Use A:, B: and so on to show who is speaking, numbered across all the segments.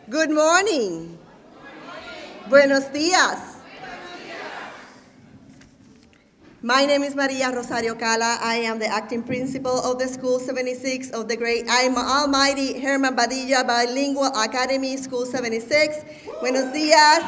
A: Good morning. Buenos días. My name is María-Rosario Cala. I am the acting principal of the School 76 of the great almighty HERMAN BADILLO Bilingual Academy, School 76. Buenos días.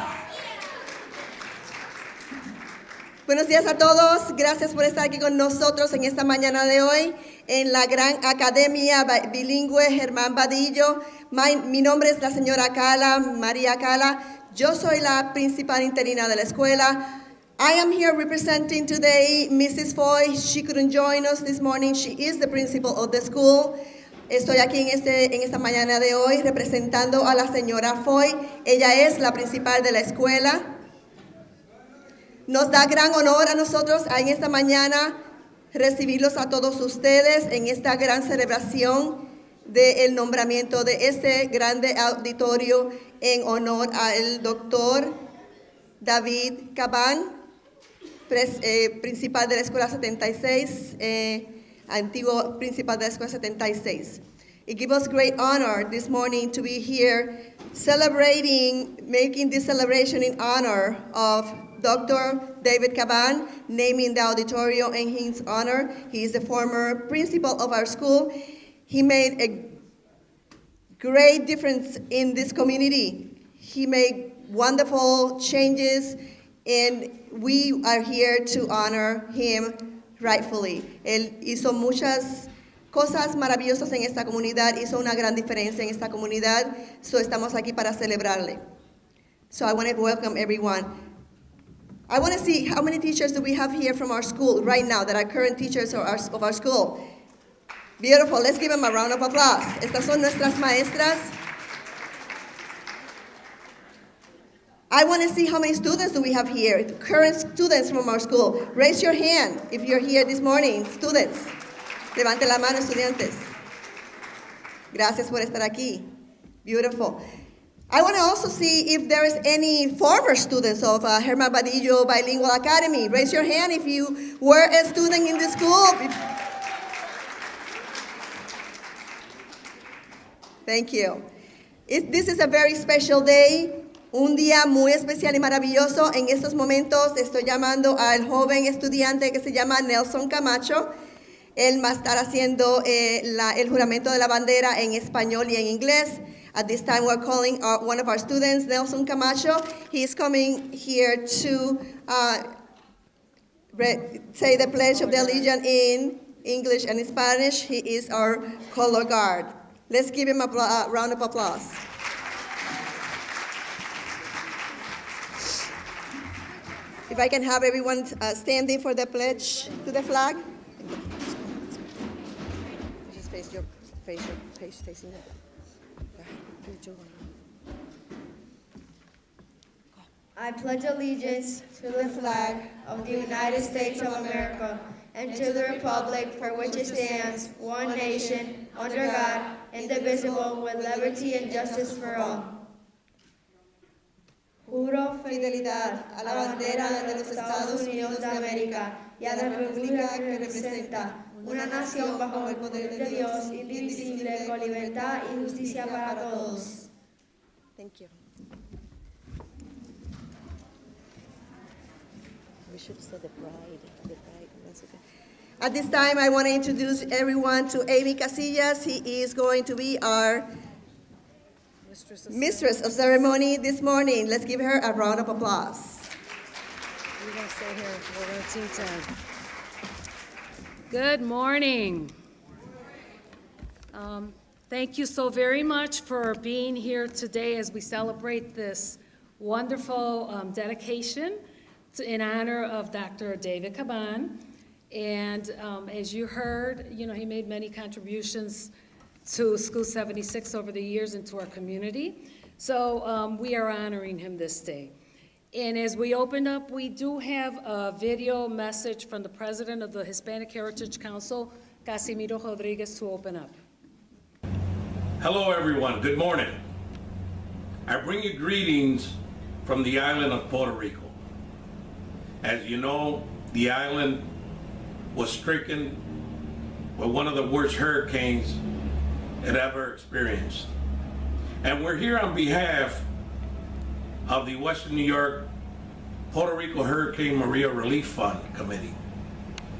A: Buenos días a todos. Gracias por estar aquí con nosotros en esta mañana de hoy en la gran academia bilingüe HERMAN BADILLO. Mi nombre es la señora Cala, María Cala. Yo soy la principal interina de la escuela. I am here representing today Mrs. Foy. She couldn't join us this morning. She is the principal of the school. Estoy aquí en esta mañana de hoy representando a la señora Foy. Ella es la principal de la escuela. Nos da gran honor a nosotros en esta mañana recibirlos a todos ustedes en esta gran celebración del nombramiento de este grande auditorio en honor al doctor David Caban, principal de la Escuela 76, antiguo principal de la Escuela 76. It gives us great honor this morning to be here making this celebration in honor of Dr. David Caban, naming the auditorium in his honor. He is the former principal of our school. He made a great difference in this community. He made wonderful changes, and we are here to honor him rightfully. Él hizo muchas cosas maravillosas en esta comunidad, hizo una gran diferencia en esta comunidad, so estamos aquí para celebrarle. So I want to welcome everyone. I want to see how many teachers do we have here from our school right now that are current teachers of our school. Beautiful. Let's give them a round of applause. Estas son nuestras maestras. I want to see how many students do we have here, current students from our school. Raise your hand if you're here this morning, students. Levante la mano, estudiantes. Gracias por estar aquí. Beautiful. I want to also see if there is any former students of HERMAN BADILLO Bilingual Academy. Raise your hand if you were a student in the school. Thank you. This is a very special day, un día muy especial y maravilloso. En estos momentos estoy llamando al joven estudiante que se llama Nelson Camacho. Él va a estar haciendo el juramento de la bandera en español y en inglés. At this time, we're calling one of our students, Nelson Camacho. He is coming here to say the Pledge of the Allegiance in English and in Spanish. He is our color guard. Let's give him a round of applause. If I can have everyone standing for the pledge to the flag. Just face your face facing it.
B: I pledge allegiance to the flag of the United States of America and to the republic for which it stands, one nation, under God, indivisible, with liberty and justice for all. Juro fidelidad a la bandera de los Estados Unidos de América y a la república que representa, una nación bajo el poder de Dios, indivisible, con libertad y justicia para todos.
A: Thank you. We should have said the bride. That's okay. At this time, I want to introduce everyone to Amy Casillas. He is going to be our Mistress of Ceremony this morning. Let's give her a round of applause.
C: We're going to stay here. We're going to team time. Good morning. Thank you so very much for being here today as we celebrate this wonderful dedication in honor of Dr. David Caban. And as you heard, he made many contributions to School 76 over the years and to our community. So we are honoring him this day. And as we open up, we do have a video message from the president of the Hispanic Heritage Council, Casimiro Rodríguez, to open up.
D: Hello everyone, good morning. I bring you greetings from the island of Puerto Rico. As you know, the island was stricken with one of the worst hurricanes it ever experienced. And we're here on behalf of the Western New York Puerto Rico Hurricane Maria Relief Fund Committee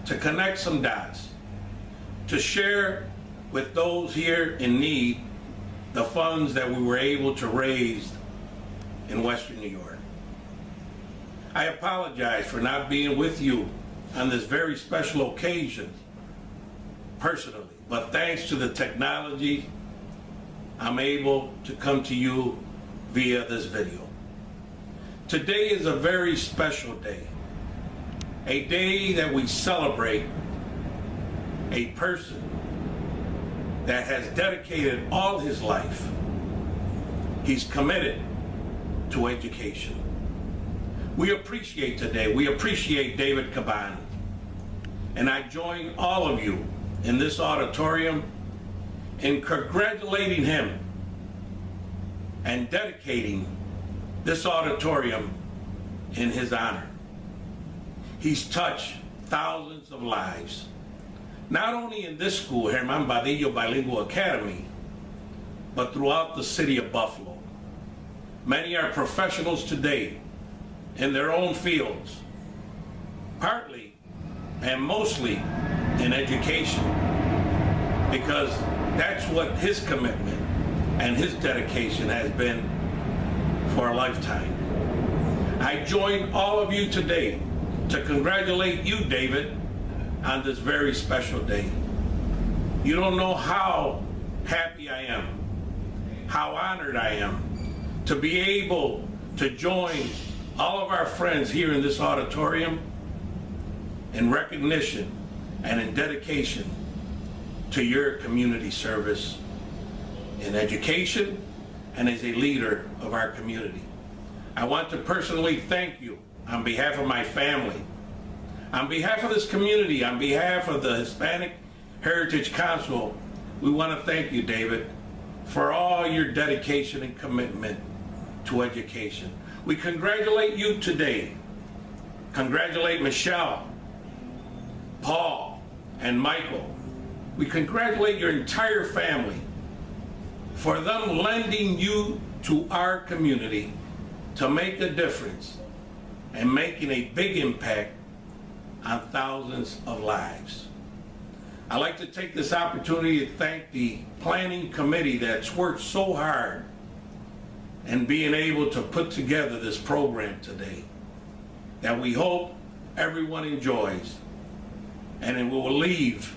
D: to connect some dots, to share with those here in need the funds that we were able to raise in Western New York. I apologize for not being with you on this very special occasion personally, but thanks to the technology, I'm able to come to you via this video. Today is a very special day, a day that we celebrate a person that has dedicated all his life. He's committed to education. We appreciate today, we appreciate David Caban. And I join all of you in this auditorium in congratulating him and dedicating this auditorium in his honor. He's touched thousands of lives, not only in this school, HERMAN BADILLO Bilingual Academy, but throughout the city of Buffalo. Many are professionals today in their own fields, partly and mostly in education, because that's what his commitment and his dedication has been for a lifetime. I join all of you today to congratulate you, David, on this very special day. You don't know how happy I am, how honored I am to be able to join all of our friends here in this auditorium in recognition and in dedication to your community service in education and as a leader of our community. I want to personally thank you on behalf of my family, on behalf of this community, on behalf of the Hispanic Heritage Council. We want to thank you, David, for all your dedication and commitment to education. We congratulate you today. Congratulate Michelle, Paul, and Michael. We congratulate your entire family for them lending you to our community to make a difference and making a big impact on thousands of lives. I'd like to take this opportunity to thank the planning committee that's worked so hard and being able to put together this program today that we hope everyone enjoys, and it will leave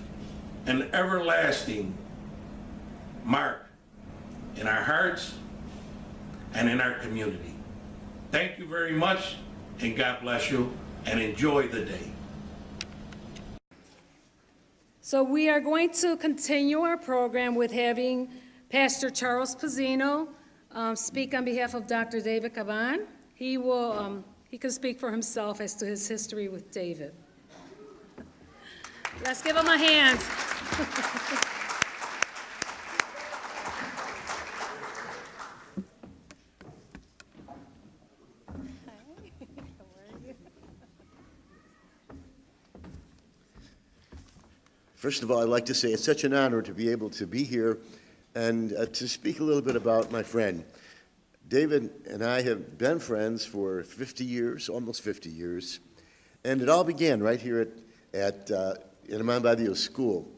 D: an everlasting mark in our hearts and in our community. Thank you very much, and God bless you, and enjoy the day.
C: So we are going to continue our program with having Pastor Charles Pezzino speak on behalf of Dr. David Caban. He can speak for himself as to his history with David. Let's give him a hand.
E: First of all, I'd like to say it's such an honor to be able to be here and to speak a little bit about my friend. David and I have been friends for 50 years, almost 50 years, and it all began right here at HERMAN BADILLO School.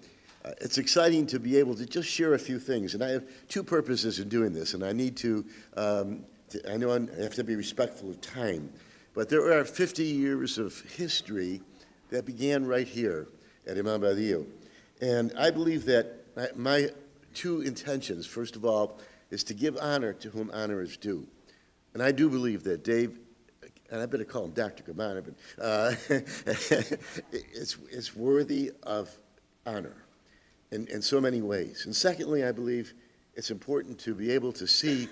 E: It's exciting to be able to just share a few things, and I have two purposes in doing this, and I need to I know I have to be respectful of time, but there are 50 years of history that began right here at HERMAN BADILLO. And I believe that my two intentions, first of all, is to give honor to whom honor is due. And I do believe that Dave, and I better call him Dr. Caban, it's worthy of honor in so many ways. And secondly, I believe it's important to be able to see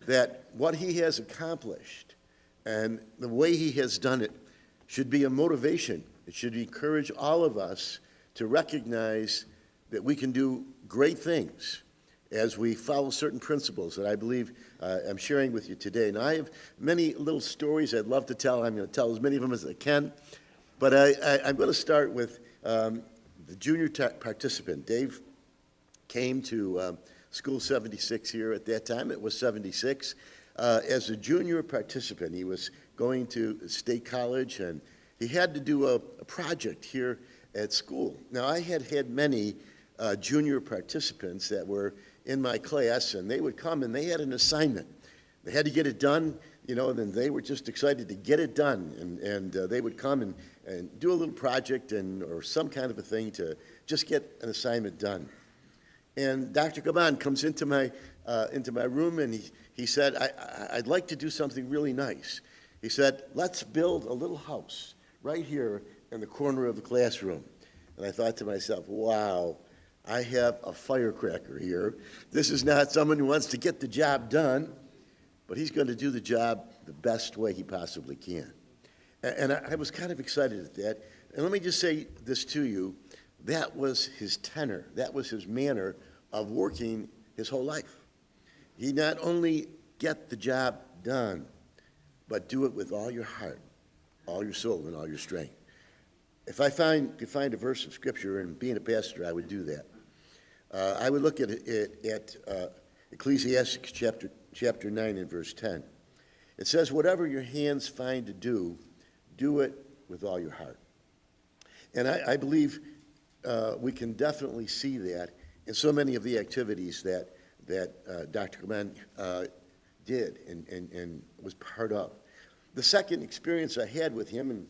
E: that what he has accomplished and the way he has done it should be a motivation. It should encourage all of us to recognize that we can do great things as we follow certain principles that I believe I'm sharing with you today. And I have many little stories I'd love to tell. I'm going to tell as many of them as I can. But I'm going to start with the junior participant. Dave came to School 76 here at that time. It was 76. As a junior participant, he was going to State College, and he had to do a project here at school. Now, I had many junior participants that were in my class, and they would come and they had an assignment. They had to get it done, you know, and then they were just excited to get it done, and they would come and do a little project or some kind of a thing to just get an assignment done. And Dr. Caban comes into my room, and he said, I'd like to do something really nice. He said, let's build a little house right here in the corner of the classroom. And I thought to myself, wow, I have a firecracker here. This is not someone who wants to get the job done, but he's going to do the job the best way he possibly can. And I was kind of excited at that. And let me just say this to you. That was his tenor. That was his manner of working his whole life. He not only get the job done, but do it with all your heart, all your soul, and all your strength. If I could find a verse of Scripture, and being a pastor, I would do that. I would look at Ecclesiastes chapter 9 and verse 10. It says, whatever your hands find to do, do it with all your heart. And I believe we can definitely see that in so many of the activities that Dr. Caban did and was part of. The second experience I had with him, and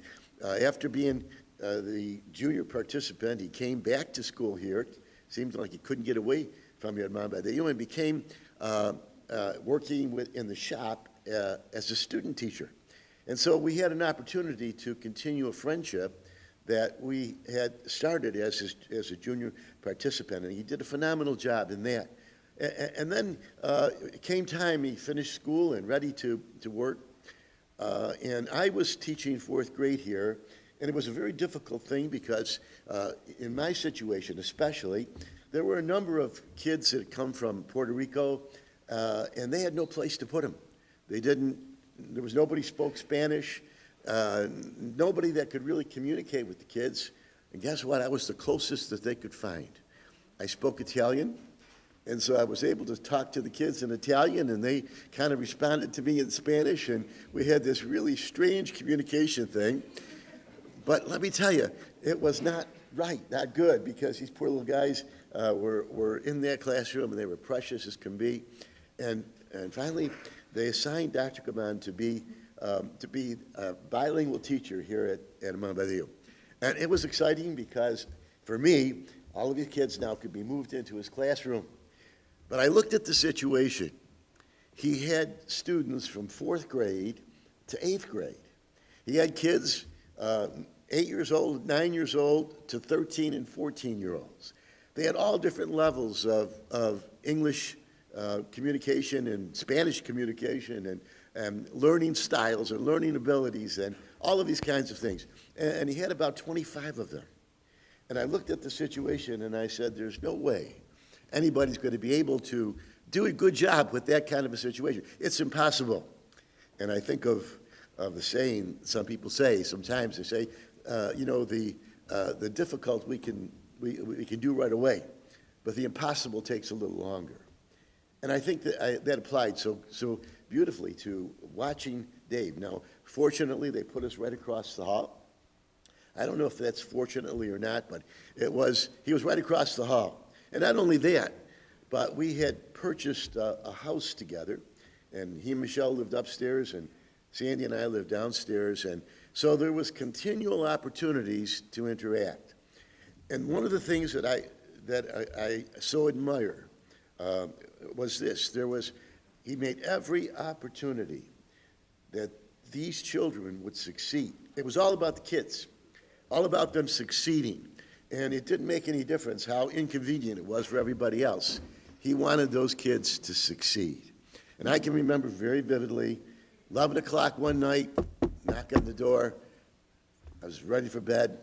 E: after being the junior participant, he came back to school here. Seemed like he couldn't get away from here at BADILLO, and became working in the shop as a student teacher. And so we had an opportunity to continue a friendship that we had started as a junior participant, and he did a phenomenal job in that. And then it came time, he finished school and ready to work, and I was teaching fourth grade here, and it was a very difficult thing because in my situation especially, there were a number of kids that had come from Puerto Rico, and they had no place to put them. There was nobody spoke Spanish, nobody that could really communicate with the kids. And guess what? I was the closest that they could find. I spoke Italian, and so I was able to talk to the kids in Italian, and they kind of responded to me in Spanish, and we had this really strange communication thing. But let me tell you, it was not right, not good, because these poor little guys were in that classroom, and they were precious as can be. And finally, they assigned Dr. Caban to be a bilingual teacher here at BADILLO. And it was exciting because, for me, all of these kids now could be moved into his classroom. But I looked at the situation. He had students from fourth grade to eighth grade. He had kids 8 years old, 9 years old, to 13 and 14-year-olds. They had all different levels of English communication and Spanish communication and learning styles and learning abilities and all of these kinds of things. And he had about 25 of them. And I looked at the situation and I said, there's no way anybody's going to be able to do a good job with that kind of a situation. It's impossible. And I think of the saying some people say, sometimes they say, you know, the difficult we can do right away, but the impossible takes a little longer. And I think that applied so beautifully to watching Dave. Now, fortunately, they put us right across the hall. I don't know if that's fortunately or not, but he was right across the hall. And not only that, but we had purchased a house together, and he and Michelle lived upstairs, and Sandy and I lived downstairs, and so there was continual opportunities to interact. And one of the things that I so admire was this. He made every opportunity that these children would succeed. It was all about the kids, all about them succeeding. And it didn't make any difference how inconvenient it was for everybody else. He wanted those kids to succeed. And I can remember very vividly, 11 o'clock one night, knock on the door. I was ready for bed.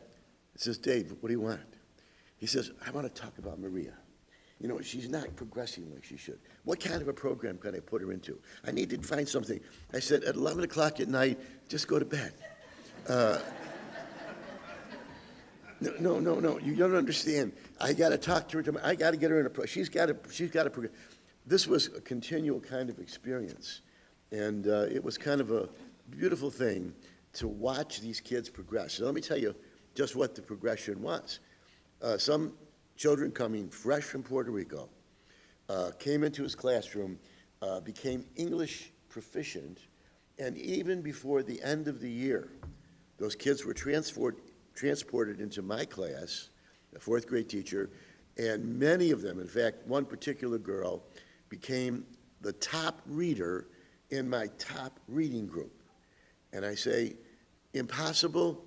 E: He says, Dave, what do you want? He says, I want to talk about Maria. You know, she's not progressing like she should. What kind of a program can I put her into? I need to find something. I said, at 11 o'clock at night, just go to bed. No, you don't understand. I got to talk to her. I got to get her in a program. She's got a program. this was a continual kind of experience. And it was kind of a beautiful thing to watch these kids progress. So let me tell you just what the progression was. Some children coming fresh from Puerto Rico came into his classroom, became English proficient, and even before the end of the year, those kids were transported into my class, a fourth grade teacher, and many of them, in fact, one particular girl, became the top reader in my top reading group. And I say, impossible,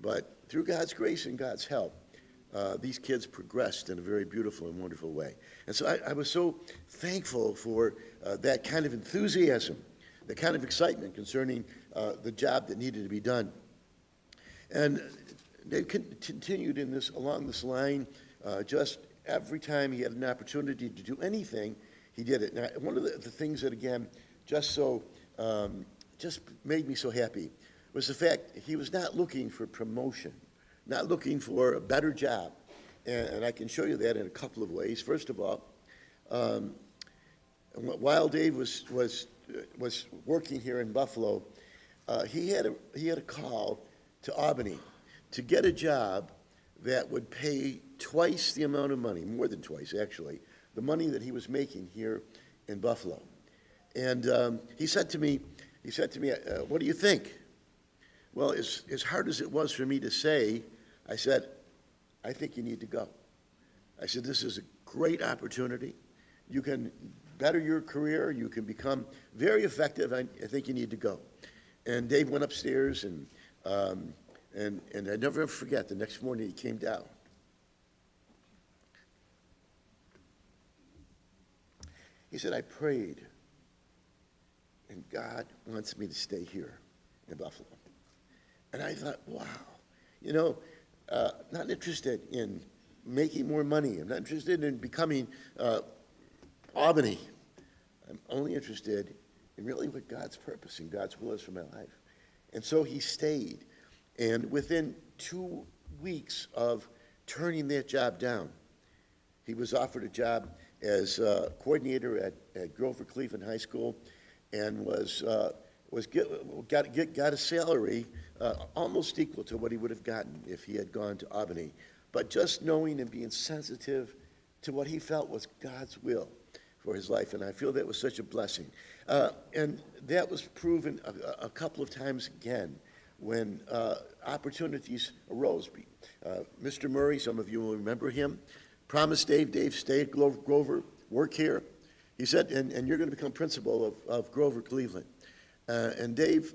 E: but through God's grace and God's help, these kids progressed in a very beautiful and wonderful way. And so I was so thankful for that kind of enthusiasm, the kind of excitement concerning the job that needed to be done. And they continued in this, along this line, just every time he had an opportunity to do anything, he did it. Now, one of the things that, again, just made me so happy was the fact he was not looking for promotion, not looking for a better job. And I can show you that in a couple of ways. First of all, while Dave was working here in Buffalo, he had a call to Albany to get a job that would pay twice the amount of money, more than twice actually, the money that he was making here in Buffalo. And he said to me, what do you think? Well, as hard as it was for me to say, I said, I think you need to go. I said, this is a great opportunity. You can better your career. You can become very effective. I think you need to go. And Dave went upstairs, and I never forget, the next morning he came down. He said, I prayed, and God wants me to stay here in Buffalo. And I thought, wow, you know, not interested in making more money. I'm not interested in becoming Albany. I'm only interested in really what God's purpose and God's will is for my life. And so he stayed. And within 2 weeks of turning that job down, he was offered a job as coordinator at Grover Cleveland High School, and got a salary almost equal to what he would have gotten if he had gone to Albany. But just knowing and being sensitive to what he felt was God's will for his life, and I feel that was such a blessing. And that was proven a couple of times again when opportunities arose. Mr. Murray, some of you will remember him, promised Dave, stay at Grover, work here. He said, and you're going to become principal of Grover Cleveland. And Dave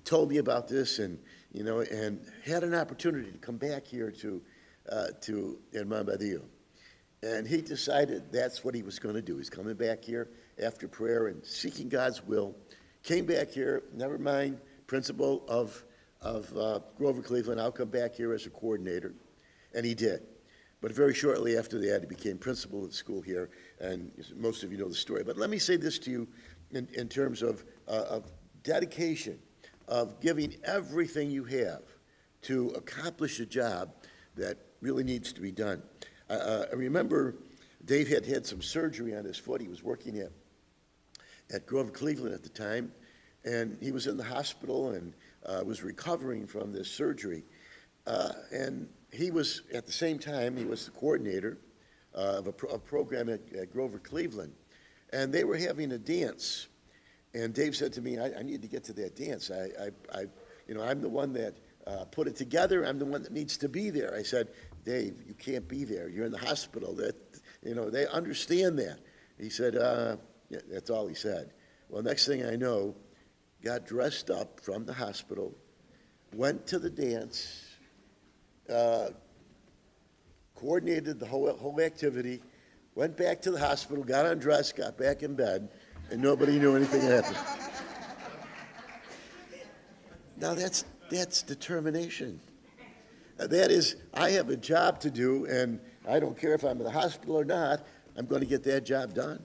E: told me about this, and and had an opportunity to come back here to HERMAN BADILLO. And he decided that's what he was going to do. He's coming back here after prayer and seeking God's will. Came back here, never mind, principal of Grover Cleveland. I'll come back here as a coordinator. And he did. But very shortly after that, he became principal of the school here, and most of you know the story. But let me say this to you in terms of dedication, of giving everything you have to accomplish a job that really needs to be done. I remember Dave had some surgery on his foot. He was working at Grover Cleveland at the time, and he was in the hospital and was recovering from this surgery. And he was, at the same time, he was the coordinator of a program at Grover Cleveland. And they were having a dance. And Dave said to me, I need to get to that dance. I'm the one that put it together. I'm the one that needs to be there. I said, Dave, you can't be there. You're in the hospital. They understand that. He said, yeah, that's all he said. Well, next thing I know, got dressed up from the hospital, went to the dance, coordinated the whole activity, went back to the hospital, got undressed, got back in bed, and nobody knew anything had happened. Now that's determination. That is, I have a job to do, and I don't care if I'm in the hospital or not, I'm going to get that job done.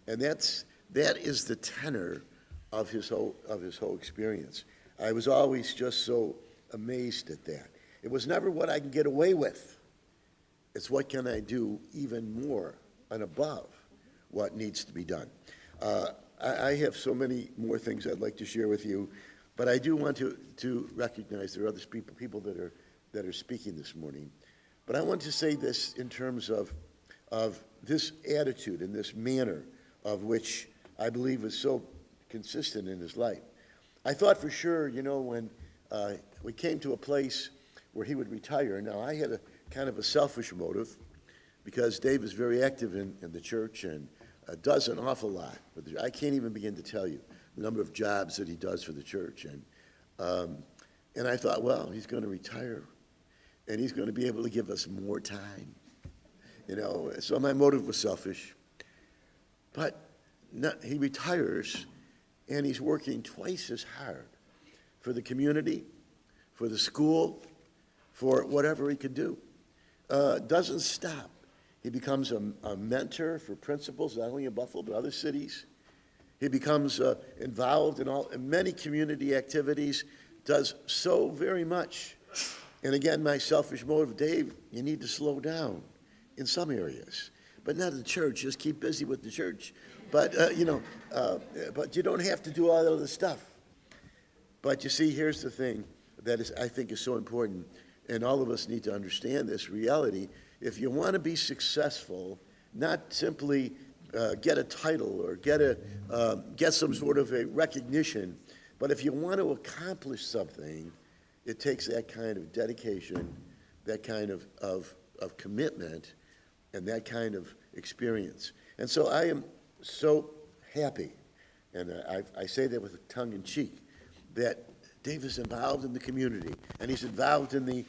E: And that is the tenor of his whole experience. I was always just so amazed at that. It was never what I can get away with. It's what can I do even more and above what needs to be done. I have so many more things I'd like to share with you, but I do want to recognize there are other people that are speaking this morning. But I want to say this in terms of this attitude and this manner of which I believe is so consistent in his life. I thought for sure, you know, when we came to a place where he would retire. Now, I had a kind of a selfish motive because Dave is very active in the church and does an awful lot. I can't even begin to tell you the number of jobs that he does for the church. And I thought, well, he's going to retire, and he's going to be able to give us more time. You know, so my motive was selfish. But he retires, and he's working twice as hard for the community, for the school, for whatever he could do. Doesn't stop. He becomes a mentor for principals, not only in Buffalo, but other cities. He becomes involved in many community activities, does so very much. And again, my selfish motive, Dave, you need to slow down in some areas, but not in the church. Just keep busy with the church. But, but you don't have to do all that other stuff. But you see, here's the thing that I think is so important, and all of us need to understand this reality. If you want to be successful, not simply get a title or get some sort of a recognition, but if you want to accomplish something, it takes that kind of dedication, that kind of commitment, and that kind of experience. And so I am so happy, and I say that with a tongue in cheek, that Dave is involved in the community, and he's involved in the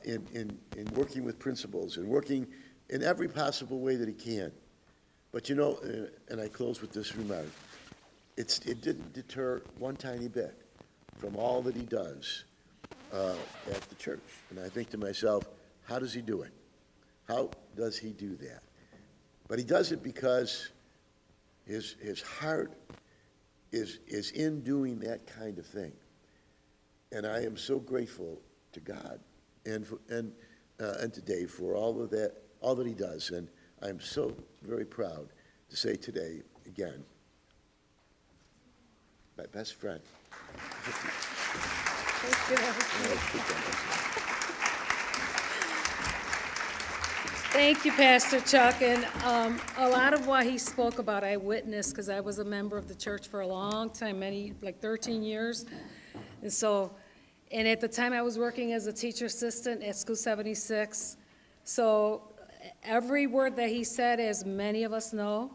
E: in working with principals and working in every possible way that he can. But you know, and I close with this remark, it didn't deter one tiny bit from all that he does at the church. And I think to myself, how does he do it? How does he do that? But he does it because his heart is in doing that kind of thing. And I am so grateful to God and to Dave for all that he does. And I'm so very proud to say today, again, my best friend.
C: Thank you, Pastor Chuck. And a lot of what he spoke about, I witnessed because I was a member of the church for a long time, like 13 years. And at the time I was working as a teacher assistant at School 76. So every word that he said, as many of us know,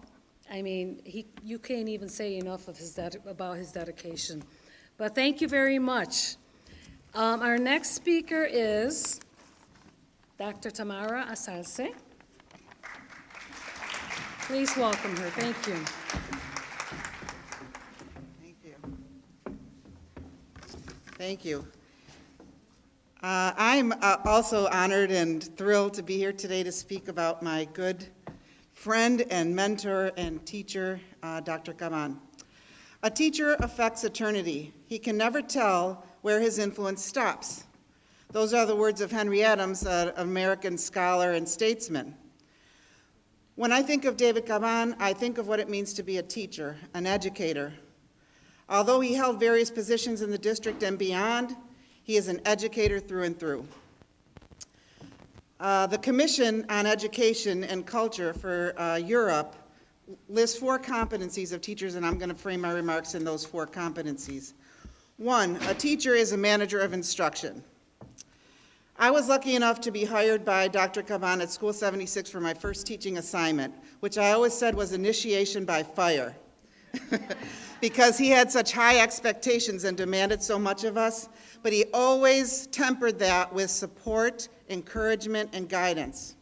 C: I mean, you can't even say enough of about his dedication. But thank you very much. Our next speaker is Dr. Tamara Alsace. Please welcome her. Thank you.
F: Thank you. Thank you. I'm also honored and thrilled to be here today to speak about my good friend and mentor and teacher, Dr. Caban. A teacher affects eternity. He can never tell where his influence stops. Those are the words of Henry Adams, an American scholar and statesman. When I think of David Caban, I think of what it means to be a teacher, an educator. Although he held various positions in the district and beyond, he is an educator through and through. The Commission on Education and Culture for Europe lists 4 competencies of teachers, and I'm going to frame my remarks in those 4 competencies. 1, a teacher is a manager of instruction. I was lucky enough to be hired by Dr. Caban at School 76 for my first teaching assignment, which I always said was initiation by fire, because he had such high expectations and demanded so much of us, but he always tempered that with support, encouragement, and guidance.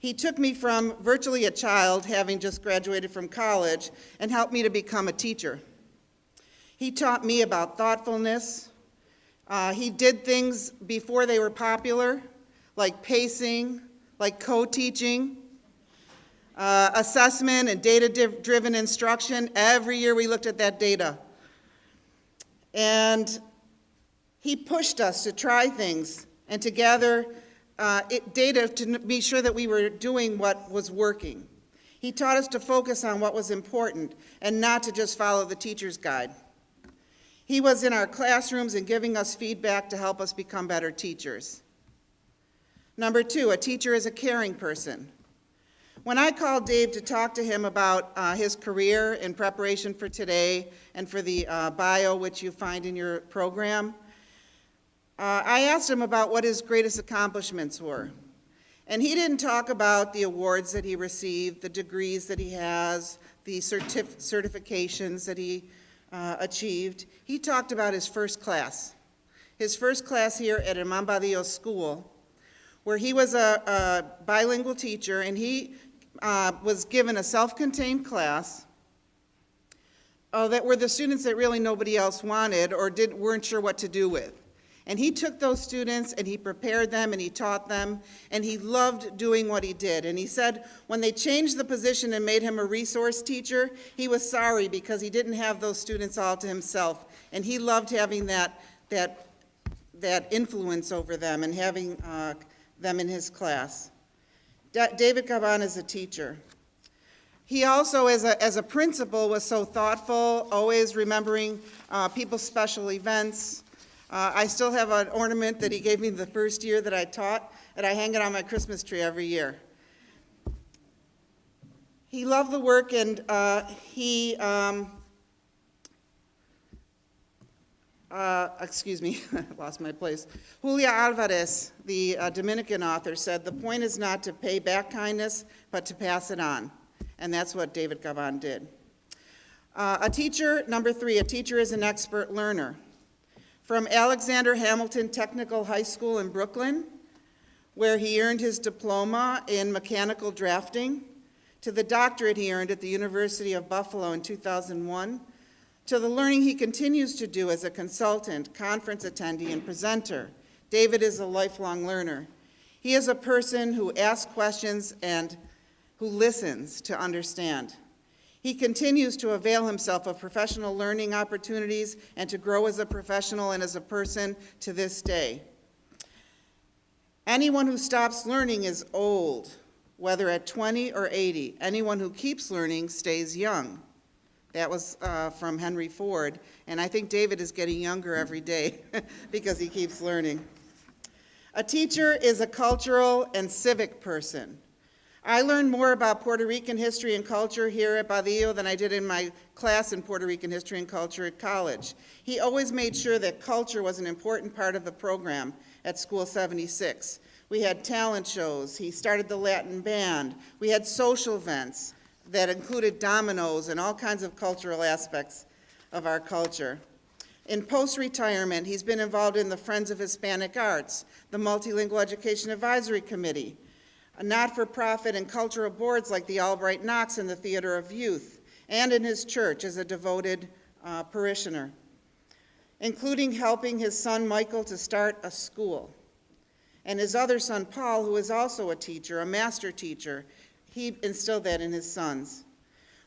F: He took me from virtually a child, having just graduated from college, and helped me to become a teacher. He taught me about thoughtfulness. He did things before they were popular, like pacing, like co-teaching, assessment and data-driven instruction. Every year we looked at that data. And he pushed us to try things and to gather data to be sure that we were doing what was working. He taught us to focus on what was important and not to just follow the teacher's guide. He was in our classrooms and giving us feedback to help us become better teachers. Number 2, a teacher is a caring person. When I called Dave to talk to him about his career in preparation for today and for the bio, which you find in your program, I asked him about what his greatest accomplishments were. And he didn't talk about the awards that he received, the degrees that he has, the certifications that he achieved. He talked about his first class here at Herman Badillo School, where he was a bilingual teacher, and he was given a self-contained class that were the students that really nobody else wanted or weren't sure what to do with. And he took those students and he prepared them and he taught them, and he loved doing what he did. And he said when they changed the position and made him a resource teacher, he was sorry because he didn't have those students all to himself. And he loved having that influence over them and having them in his class. David Caban is a teacher. He also, as a principal, was so thoughtful, always remembering people's special events. I still have an ornament that he gave me the first year that I taught, and I hang it on my Christmas tree every year. He loved the work, and he, excuse me, I lost my place. Julia Alvarez, the Dominican author, said, "The point is not to pay back kindness, but to pass it on." And that's what David Caban did. A teacher, number 3, a teacher is an expert learner. From Alexander Hamilton Technical High School in Brooklyn, where he earned his diploma in mechanical drafting, to the doctorate he earned at the University of Buffalo in 2001, to the learning he continues to do as a consultant, conference attendee, and presenter. David is a lifelong learner. He is a person who asks questions and who listens to understand. He continues to avail himself of professional learning opportunities and to grow as a professional and as a person to this day. Anyone who stops learning is old, whether at 20 or 80. Anyone who keeps learning stays young. That was from Henry Ford, and I think David is getting younger every day because he keeps learning. A teacher is a cultural and civic person. I learned more about Puerto Rican history and culture here at Badillo than I did in my class in Puerto Rican history and culture at college. He always made sure that culture was an important part of the program at School 76. We had talent shows. He started the Latin band. We had social events that included dominoes and all kinds of cultural aspects of our culture. In post-retirement, he's been involved in the Friends of Hispanic Arts, the Multilingual Education Advisory Committee, not-for-profit and cultural boards like the Albright Knox and the Theater of Youth, and in his church as a devoted parishioner, including helping his son Michael to start a school. And his other son Paul, who is also a teacher, a master teacher, he instilled that in his sons.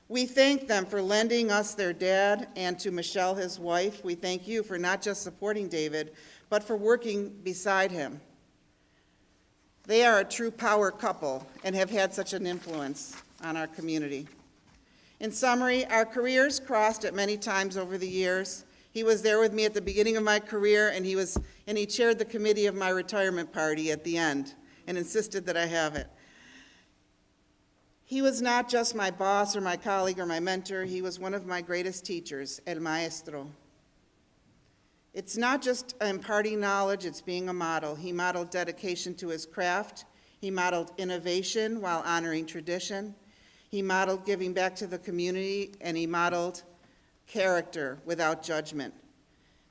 F: We thank them for lending us their dad, and to Michelle, his wife, we thank you for not just supporting David, but for working beside him. They are a true power couple and have had such an influence on our community. In summary, our careers crossed at many times over the years. He was there with me at the beginning of my career, and he chaired the committee of my retirement party at the end and insisted that I have it. He was not just my boss or my colleague or my mentor. He was one of my greatest teachers, el maestro. It's not just imparting knowledge, it's being a model. He modeled dedication to his craft. He modeled innovation while honoring tradition. He modeled giving back to the community, and he modeled character without judgment.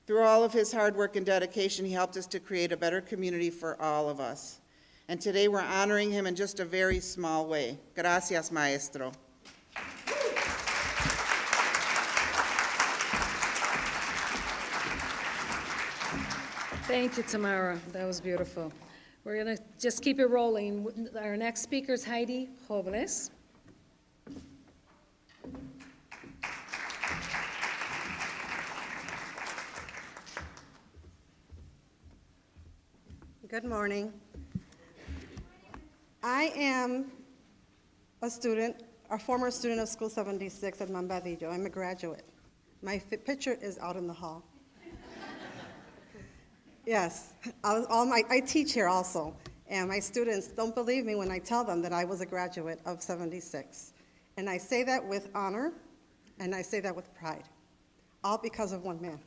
F: Through all of his hard work and dedication, he helped us to create a better community for all of us. And today we're honoring him in just a very small way. Gracias, maestro.
C: Thank you, Tamara. That was beautiful. We're going to just keep it rolling. Our next speaker is Heidi Robles.
A: Good morning. I am a student
G: a former student of School 76 at BADILLO. I'm a graduate. My picture is out in the hall. Yes, I teach here also, and my students don't believe me when I tell them that I was a graduate of 76. And I say that with honor, and I say that with pride, all because of one man,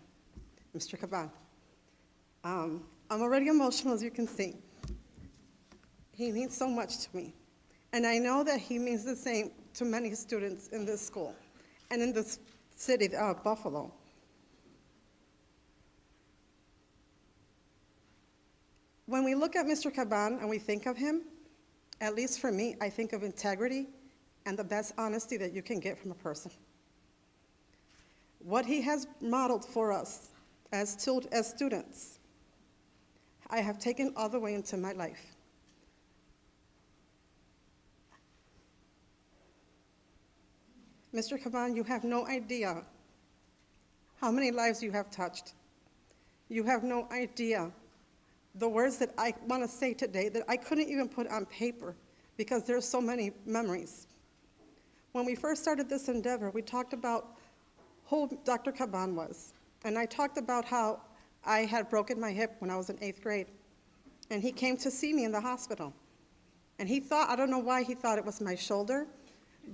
G: Mr. Caban. I'm already emotional, as you can see. He means so much to me. And I know that he means the same to many students in this school and in this city of Buffalo. When we look at Mr. Caban and we think of him, at least for me, I think of integrity and the best honesty that you can get from a person. What he has modeled for us as students, I have taken all the way into my life. Mr. Caban, you have no idea how many lives you have touched. You have no idea the words that I want to say today that I couldn't even put on paper because there's so many memories. When we first started this endeavor, we talked about who Dr. Caban was. And I talked about how I had broken my hip when I was in 8th grade. And he came to see me in the hospital. And he thought, I don't know why he thought it was my shoulder,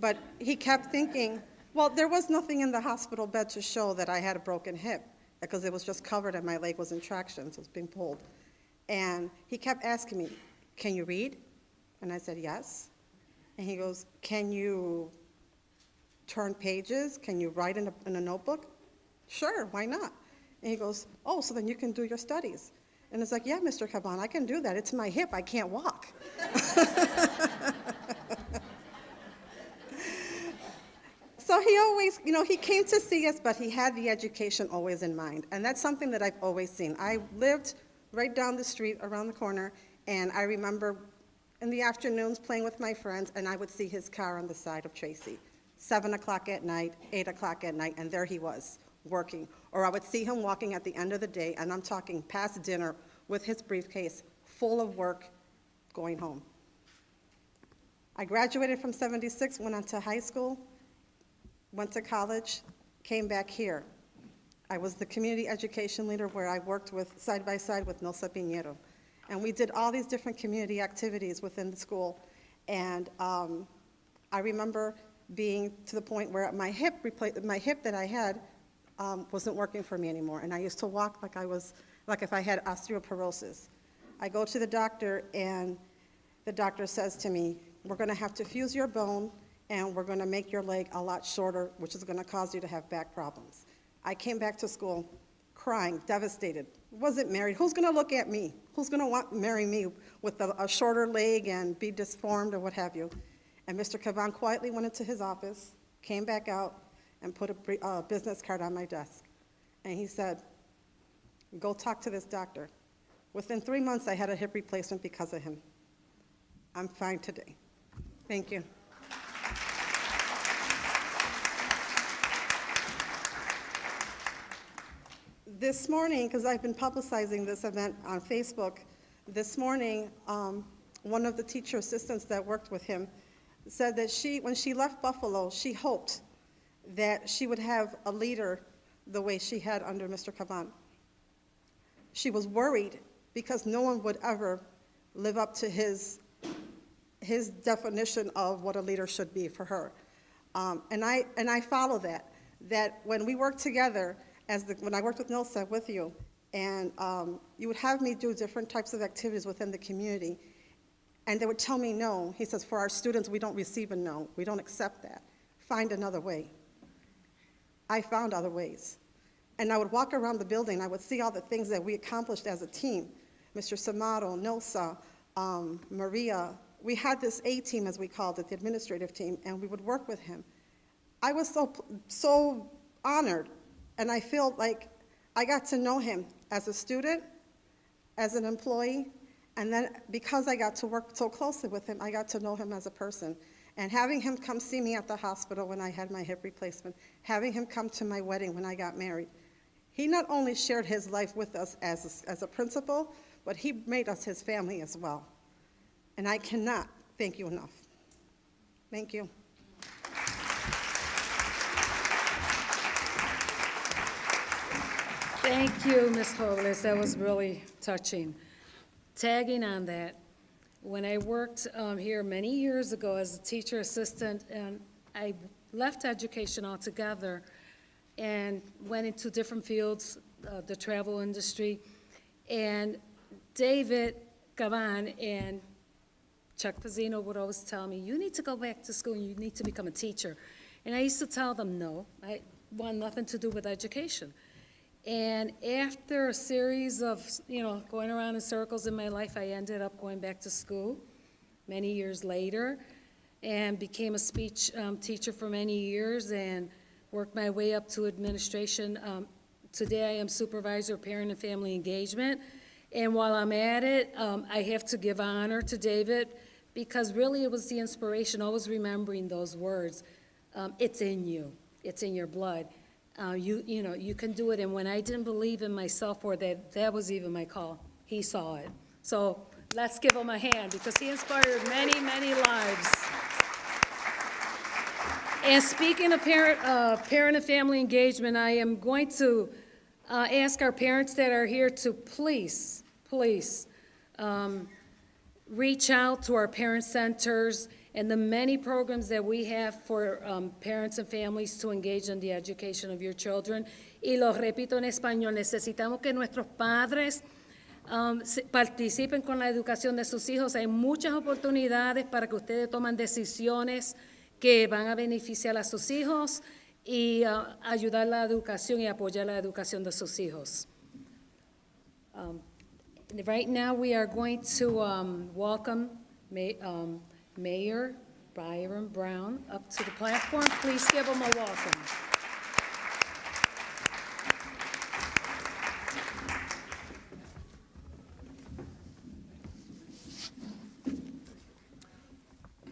G: but he kept thinking, well, there was nothing in the hospital bed to show that I had a broken hip because it was just covered and my leg was in traction, so it was being pulled. And he kept asking me, can you read? And I said, yes. And he goes, can you turn pages? Can you write in a notebook? Sure, why not? And he goes, oh, so then you can do your studies. And it's like, yeah, Mr. Caban, I can do that. It's my hip, I can't walk. So he always, he came to see us, but he had the education always in mind. And that's something that I've always seen. I lived right down the street, around the corner, and I remember in the afternoons playing with my friends, and I would see his car on the side of Tracy, 7 o'clock at night, 8 o'clock at night, and there he was, working. Or I would see him walking at the end of the day, and I'm talking past dinner, with his briefcase, full of work, going home. I graduated from 76, went on to high school, went to college, came back here. I was the community education leader where I worked with side by side with Nylsa Piñeiro. And we did all these different community activities within the school. And I remember being to the point where my hip that I had wasn't working for me anymore. And I used to walk like if I had osteoporosis. I go to the doctor and the doctor says to me, we're gonna have to fuse your bone and we're gonna make your leg a lot shorter, which is gonna cause you to have back problems. I came back to school crying, devastated. Wasn't married. Who's going to look at me? Who's going to want to marry me with a shorter leg and be disformed or what have you? And Mr. Caban quietly went into his office, came back out, and put a business card on my desk. And he said, go talk to this doctor. Within 3 months, I had a hip replacement because of him. I'm fine today. Thank you. This morning, because I've been publicizing this event on Facebook, this morning, one of the teacher assistants that worked with him said that when she left Buffalo, she hoped that she would have a leader the way she had under Mr. Caban. She was worried because no one would ever live up to his definition of what a leader should be for her. And I follow that when we work together, when I worked with Nylsa with you, and you would have me do different types of activities within the community, and they would tell me no. He says, for our students, we don't receive a no. We don't accept that. Find another way. I found other ways. And I would walk around the building, I would see all the things that we accomplished as a team. Mr. Samato, Nylsa, Maria. We had this A-team, as we called it, the administrative team, and we would work with him. I was so honored. And I feel like I got to know him as a student, as an employee, and then because I got to work so closely with him, I got to know him as a person. And having him come see me at the hospital when I had my hip replacement, having him come to my wedding when I got married, he not only shared his life with us as a principal, but he made us his family as well. And I cannot thank you enough. Thank you.
C: Thank you, Ms. Robles. That was really touching. Tagging on that, when I worked here many years ago as a teacher assistant, and I left education altogether and went into different fields, the travel industry, and David Caban and Chuck Pezzino would always tell me, you need to go back to school and you need to become a teacher. And I used to tell them, no, I want nothing to do with education. And after a series of, going around in circles in my life, I ended up going back to school many years later and became a speech teacher for many years and worked my way up to administration. Today I am supervisor of parent and family engagement. And while I'm at it, I have to give honor to David because really it was the inspiration, always remembering those words. It's in you. It's in your blood. You can do it. And when I didn't believe in myself or that was even my call, he saw it. So let's give him a hand because he inspired many, many lives. And speaking of parent and family engagement, I am going to ask our parents that are here to please reach out to our parent centers and the many programs that we have for parents and families to engage in the education of your children. Y lo repito en español, necesitamos que nuestros padres participen con la educación de sus hijos. Hay muchas oportunidades para que ustedes tomen decisiones que van a beneficiar a sus hijos y ayudar la educación y apoyar la educación de sus hijos. Right now we are going to welcome Mayor Byron Brown up to the platform. Please give him a welcome.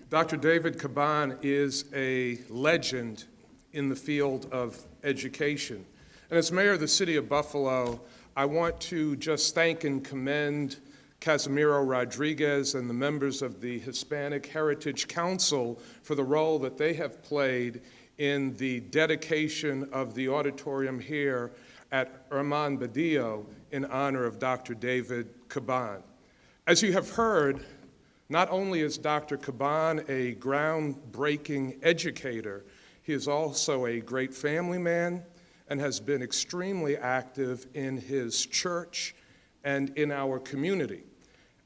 H: Dr. David Caban is a legend in the field of education. And as mayor of the city of Buffalo, I want to just thank and commend Casimiro Rodríguez and the members of the Hispanic Heritage Council for the role that they have played in the dedication of the auditorium here at HERMAN BADILLO in honor of Dr. David Caban. As you have heard, not only is Dr. Caban a groundbreaking educator, he is also a great family man and has been extremely active in his church and in our community.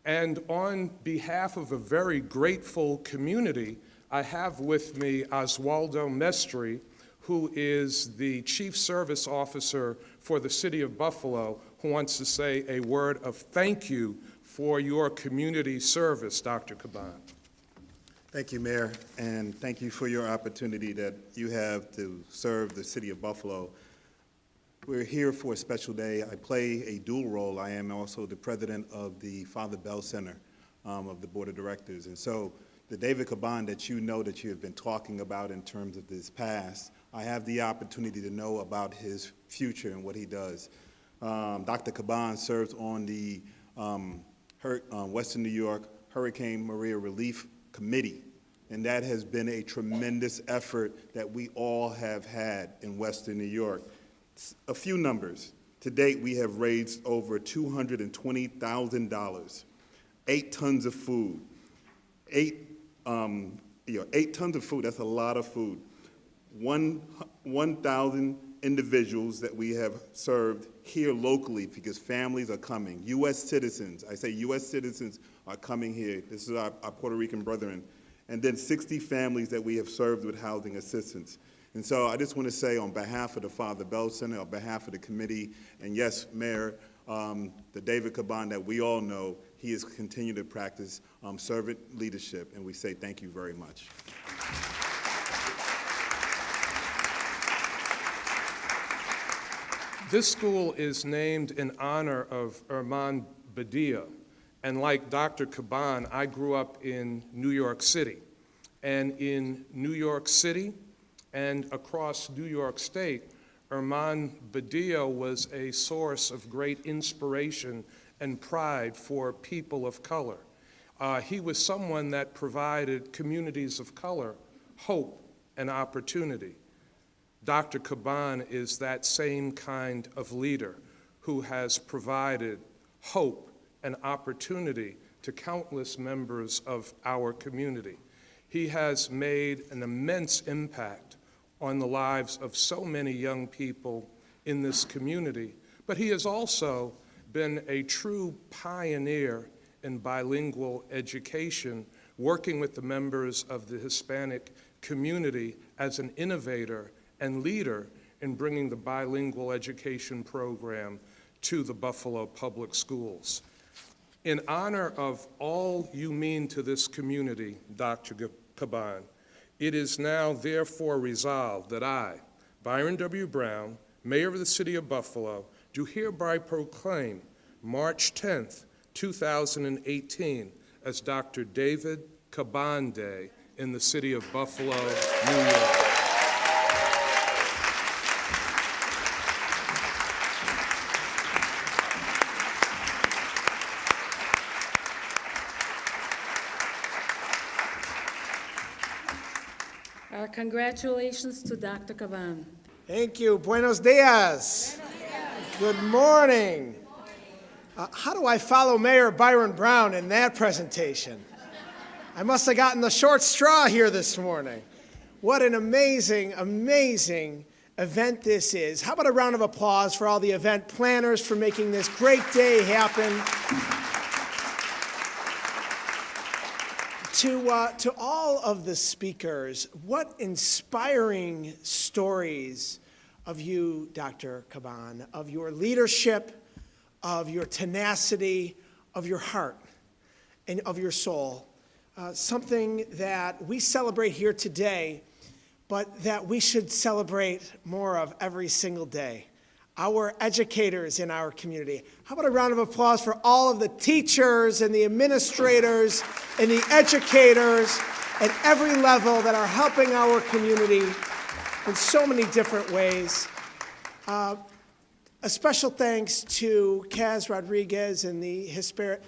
H: And on behalf of a very grateful community, I have with me Oswaldo Mestre, who is the Chief Service Officer for the City of Buffalo, who wants to say a word of thank you for your community service, Dr. Caban.
I: Thank you, Mayor, and thank you for your opportunity that you have to serve the City of Buffalo. We're here for a special day. I play a dual role. I am also the president of the Father Bell Center of the Board of Directors. And so the David Caban that you know that you have been talking about in terms of his past, I have the opportunity to know about his future and what he does. Dr. Caban serves on the Western New York Hurricane Maria Relief Committee, and that has been a tremendous effort that we all have had in Western New York. A few numbers. To date, we have raised over $220,000, 8 tons of food, 8 tons of food, that's a lot of food. 1,000 individuals that we have served here locally because families are coming. U.S. citizens, I say U.S. citizens are coming here. This is our Puerto Rican brethren. And then 60 families that we have served with housing assistance. And so I just want to say on behalf of the Father Bell Center, on behalf of the committee, and yes, Mayor, the David Caban that we all know, he has continued to practice servant leadership, and we say thank you very much.
H: This school is named in honor of HERMAN BADILLO. And like Dr. Caban, I grew up in New York City. And in New York City and across New York State, HERMAN BADILLO was a source of great inspiration and pride for people of color. He was someone that provided communities of color hope and opportunity. Dr. Caban is that same kind of leader who has provided hope and opportunity to countless members of our community. He has made an immense impact on the lives of so many young people in this community, but he has also been a true pioneer in bilingual education, working with the members of the Hispanic community as an innovator and leader in bringing the bilingual education program to the Buffalo Public Schools. In honor of all you mean to this community, Dr. Caban, it is now therefore resolved that I, Byron W. Brown, Mayor of the City of Buffalo, do hereby proclaim March 10th, 2018 as Dr. David Caban Day in the city of Buffalo, New York.
C: Our congratulations to Dr. Caban.
J: Thank you. Buenos dias. Good morning. How do I follow Mayor Byron Brown in that presentation? I must have gotten the short straw here this morning. What an amazing, amazing event this is. How about a round of applause for all the event planners for making this great day happen? To all of the speakers, what inspiring stories of you, Dr. Caban, of your leadership, of your tenacity, of your heart, and of your soul. Something that we celebrate here today, but that we should celebrate more of every single day. Our educators in our community. How about a round of applause for all of the teachers and the administrators and the educators at every level that are helping our community in so many different ways. A special thanks to Casimiro Rodríguez and the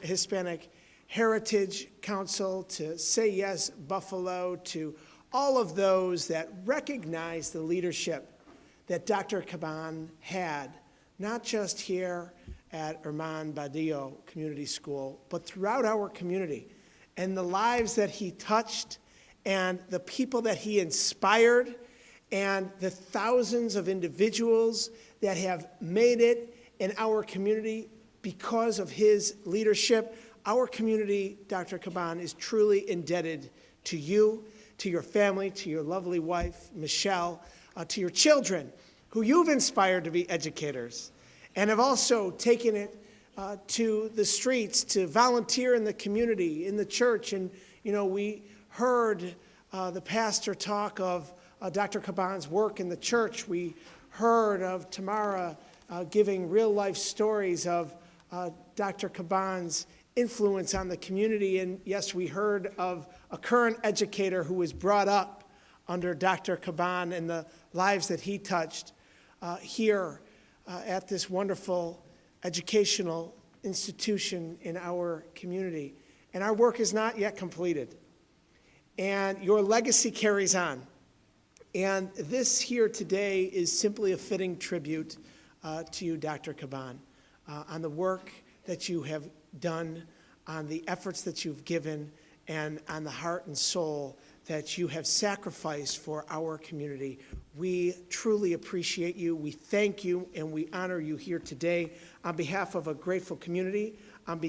J: Hispanic Heritage Council, to Say Yes Buffalo, to all of those that recognize the leadership that Dr. Caban had, not just here at HERMAN BADILLO Community School, but throughout our community, and the lives that he touched, and the people that he inspired, and the thousands of individuals that have made it in our community because of his leadership. Our community, Dr. Caban, is truly indebted to you, to your family, to your lovely wife, Michelle, to your children, who you've inspired to be educators, and have also taken it to the streets to volunteer in the community, in the church. And, you know, we heard the pastor talk of Dr. Caban's work in the church. We heard of Tamara giving real-life stories of Dr. Caban's influence on the community. And yes, we heard of a current educator who was brought up under Dr. Caban and the lives that he touched here at this wonderful educational institution in our community. And our work is not yet completed. And your legacy carries on. And this here today is simply a fitting tribute to you, Dr. Caban, on the work that you have done, on the efforts that you've given, and on the heart and soul that you have sacrificed for our community. We truly appreciate you. We thank you, and we honor you here today. On behalf of a grateful community, on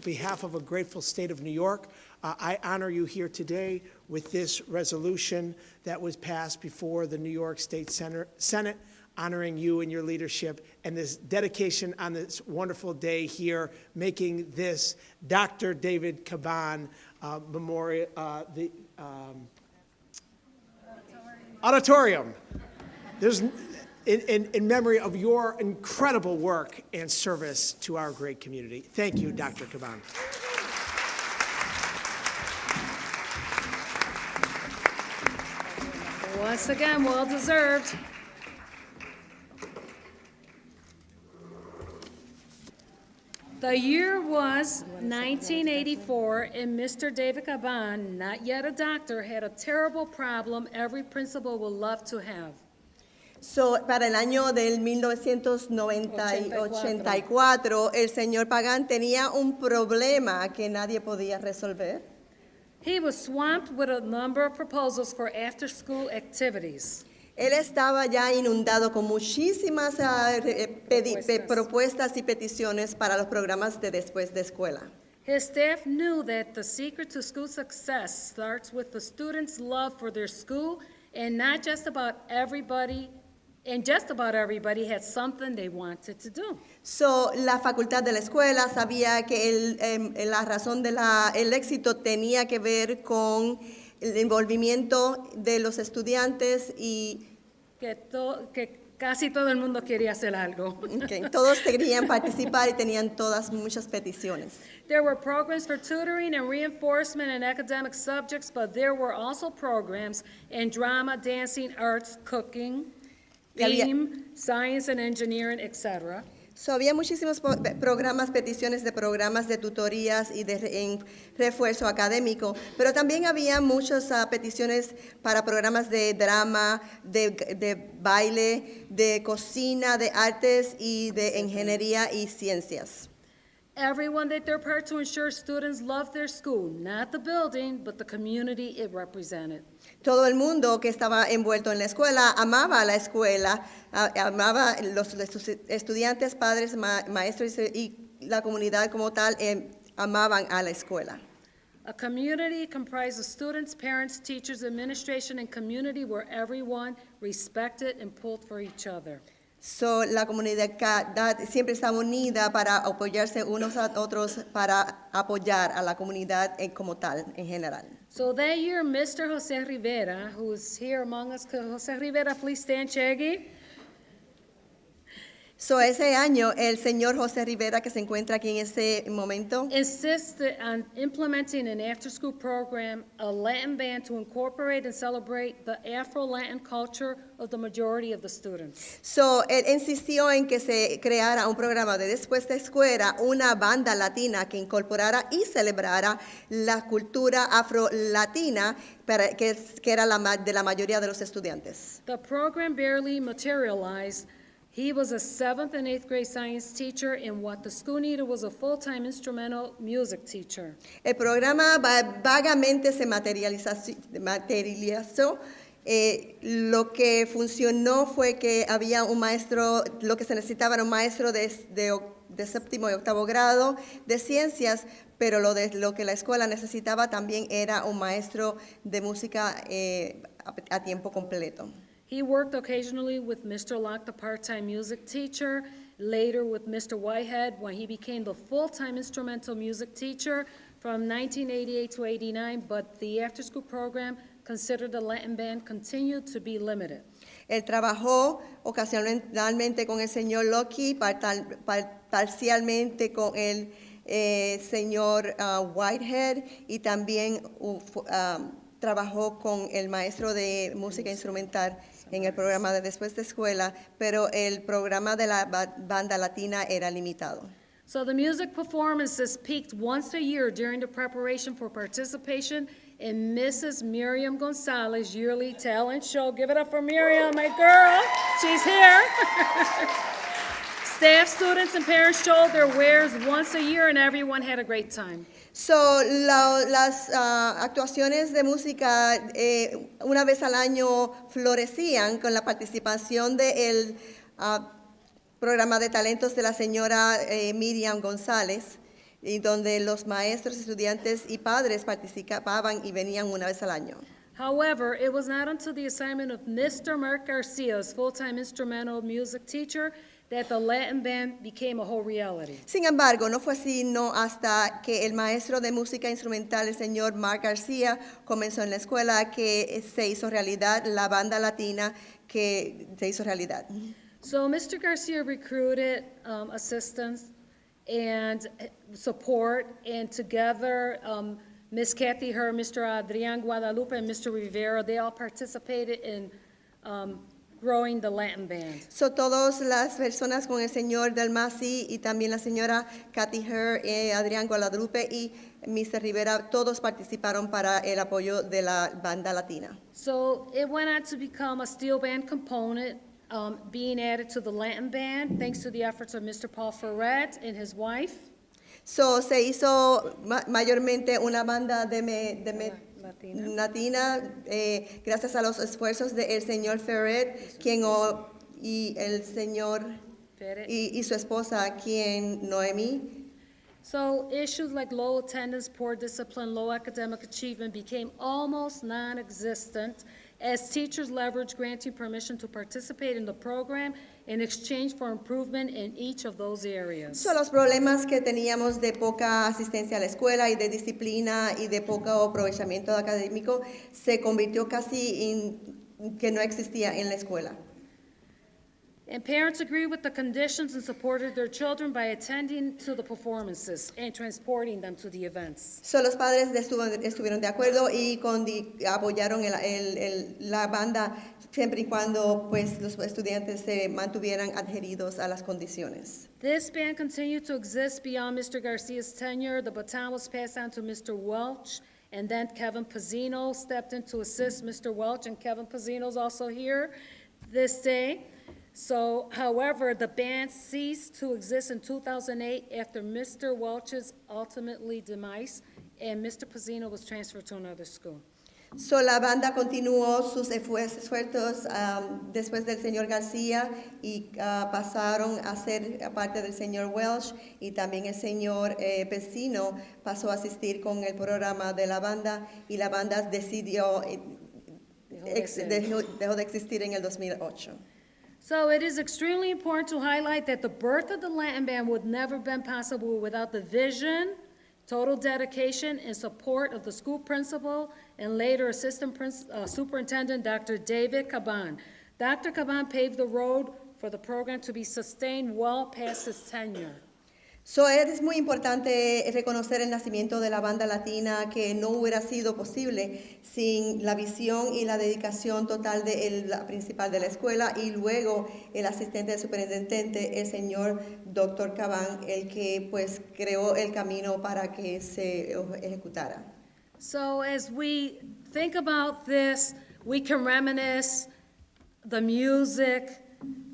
J: behalf of a grateful state of New York, I honor you here today with this resolution that was passed before the New York State Senate, honoring you and your leadership, and this dedication on this wonderful day here, making this Dr. David Caban Memorial, the Auditorium. There's, in memory of your incredible work and service to our great community. Thank you, Dr. Caban.
C: Once again, well deserved. The year was 1984, and Mr. David Caban, not yet a doctor, had a terrible problem every principal would love to have.
A: Para el año del 1984, el señor Pagán tenía un problema que nadie podía resolver.
C: He was swamped with a number of proposals for after-school activities.
A: Él estaba ya inundado con muchísimas propuestas y peticiones para los programas de después de escuela.
C: His staff knew that the secret to school success starts with the students' love for their school, and not just about everybody, and just about everybody had something they wanted to do.
A: La facultad de la escuela sabía que la razón del éxito tenía que ver con el envolvimiento de los estudiantes y
C: Que casi todo el mundo quería hacer algo.
A: que todos querían participar y tenían muchas peticiones.
C: There were programs for tutoring and reinforcement in academic subjects, but there were also programs in drama, dancing, arts, cooking, BEAM, science and engineering, etc.
A: Había muchísimos programas, peticiones de programas de tutorías y en refuerzo académico, pero también había muchas peticiones para programas de drama, de baile, de cocina, de artes y de ingeniería y ciencias.
C: Everyone did their part to ensure students loved their school, not the building, but the community it represented.
A: Todo el mundo que estaba envuelto en la escuela amaba a la escuela, amaba los estudiantes, padres, maestros y la comunidad como tal, amaban a la escuela.
C: A community comprised of students, parents, teachers, administration, and community where everyone respected and pulled for each other.
A: La comunidad siempre estaba unida para apoyarse unos a otros, para apoyar a la comunidad como tal, en general.
C: So that year, Mr. Jose Rivera, who is here among us, could Jose Rivera please stand, Shaggy?
A: Ese año, el señor José Rivera, que se encuentra aquí en este momento,
C: Insisted on implementing an after-school program, a Latin band to incorporate and celebrate the Afro-Latin culture of the majority of the students.
A: Él insistió en que se creara un programa de después de escuela, una banda latina que incorporara y celebrara la cultura afro-latina que era de la mayoría de los estudiantes.
C: The program barely materialized. He was a 7th and 8th grade science teacher, and what the school needed was a full-time instrumental music teacher.
A: El programa vagamente se materializó. Lo que funcionó fue que había un maestro, lo que se necesitaba era un maestro de séptimo y octavo grado de ciencias, pero lo que la escuela necesitaba también era un maestro de música a tiempo completo.
C: He worked occasionally with Mr. Locke, the part-time music teacher, later with Mr. Whitehead when he became the full-time instrumental music teacher from 1988 to 89, but the after-school program considered the Latin band continued to be limited.
A: Él trabajó ocasionalmente con el señor Locke, parcialmente con el señor Whitehead y también trabajó con el maestro de música instrumental en el programa de después de escuela, pero el programa de la banda latina era limitado.
C: So the music performances peaked once a year during the preparation for participation in Mrs. Miriam Gonzalez's yearly talent show. Give it up for Miriam, my girl. She's here. Staff, students, and parents showed their wares once a year, and everyone had a great time.
A: Las actuaciones de música una vez al año florecían con la participación del programa de talentos de la señora Miriam González, y donde los maestros, estudiantes y padres participaban y venían una vez al año.
C: However, it was not until the assignment of Mr. Mark Garcia as full-time instrumental music teacher that the Latin band became a whole reality.
A: Sin embargo, no fue sino hasta que el maestro de música instrumental, el señor Mark García, comenzó en la escuela que se hizo realidad la banda latina que se hizo realidad.
C: So Mr. Garcia recruited assistants and support, and together Ms. Kathy Herr, Mr. Adrian Guadalupe, and Mr. Rivera, they all participated in growing the Latin band.
A: Todas las personas con el señor Dalmasi y también la señora Kathy Herr, Adrián Guadalupe y Mr. Rivera, todos participaron para el apoyo de la banda latina.
C: So it went on to become a steel band component being added to the Latin band, thanks to the efforts of Mr. Paul Ferret and his wife.
A: So, se hizo mayormente una banda latina, gracias a los esfuerzos del señor Ferret, y el señor y su esposa, Noemi.
C: So issues like low attendance, poor discipline, low academic achievement became almost non-existent as teachers leveraged granting permission to participate in the program in exchange for improvement in each of those areas.
A: So, los problemas que teníamos de poca asistencia a la escuela y de disciplina y de poco aprovechamiento académico se convirtió casi en que no existía en la escuela.
C: And parents agreed with the conditions and supported their children by attending to the performances and transporting them to the events.
A: So, los padres estuvieron de acuerdo y apoyaron la banda siempre y cuando pues, los estudiantes se mantuvieran adheridos a las condiciones.
C: This band continued to exist beyond Mr. Garcia's tenure. The baton was passed on to Mr. Welch, and then Kevin Pezzino stepped in to assist Mr. Welch, and Kevin Pezzino's also here this day. So, however, the band ceased to exist in 2008 after Mr. Welch's ultimately demise, and Mr. Pezzino was transferred to another school.
A: So, la banda continuó sus esfuerzos después del señor García y pasaron a ser parte del señor Welch, y también el señor Pezzino pasó a asistir con el programa de la banda, y la banda dejó de existir en el 2008.
C: So it is extremely important to highlight that the birth of the Latin Band would never have been possible without the vision, total dedication, and support of the school principal and later assistant superintendent, Dr. David Caban. Dr. Caban paved the road for the program to be sustained well past his tenure.
A: So, es muy importante reconocer el nacimiento de la banda latina, que no hubiera sido posible sin la visión y la dedicación total del principal de la escuela y luego el asistente del superintendente, el señor Dr. Caban, el que pues creó el camino para que se ejecutara.
C: So as we think about this, we can reminisce the music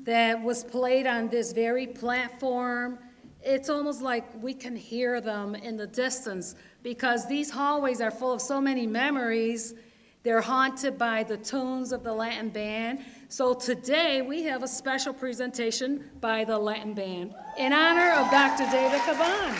C: that was played on this very platform. It's almost like we can hear them in the distance because these hallways are full of so many memories. They're haunted by the tunes of the Latin Band. So today we have a special presentation by the Latin Band in honor of Dr. David Caban.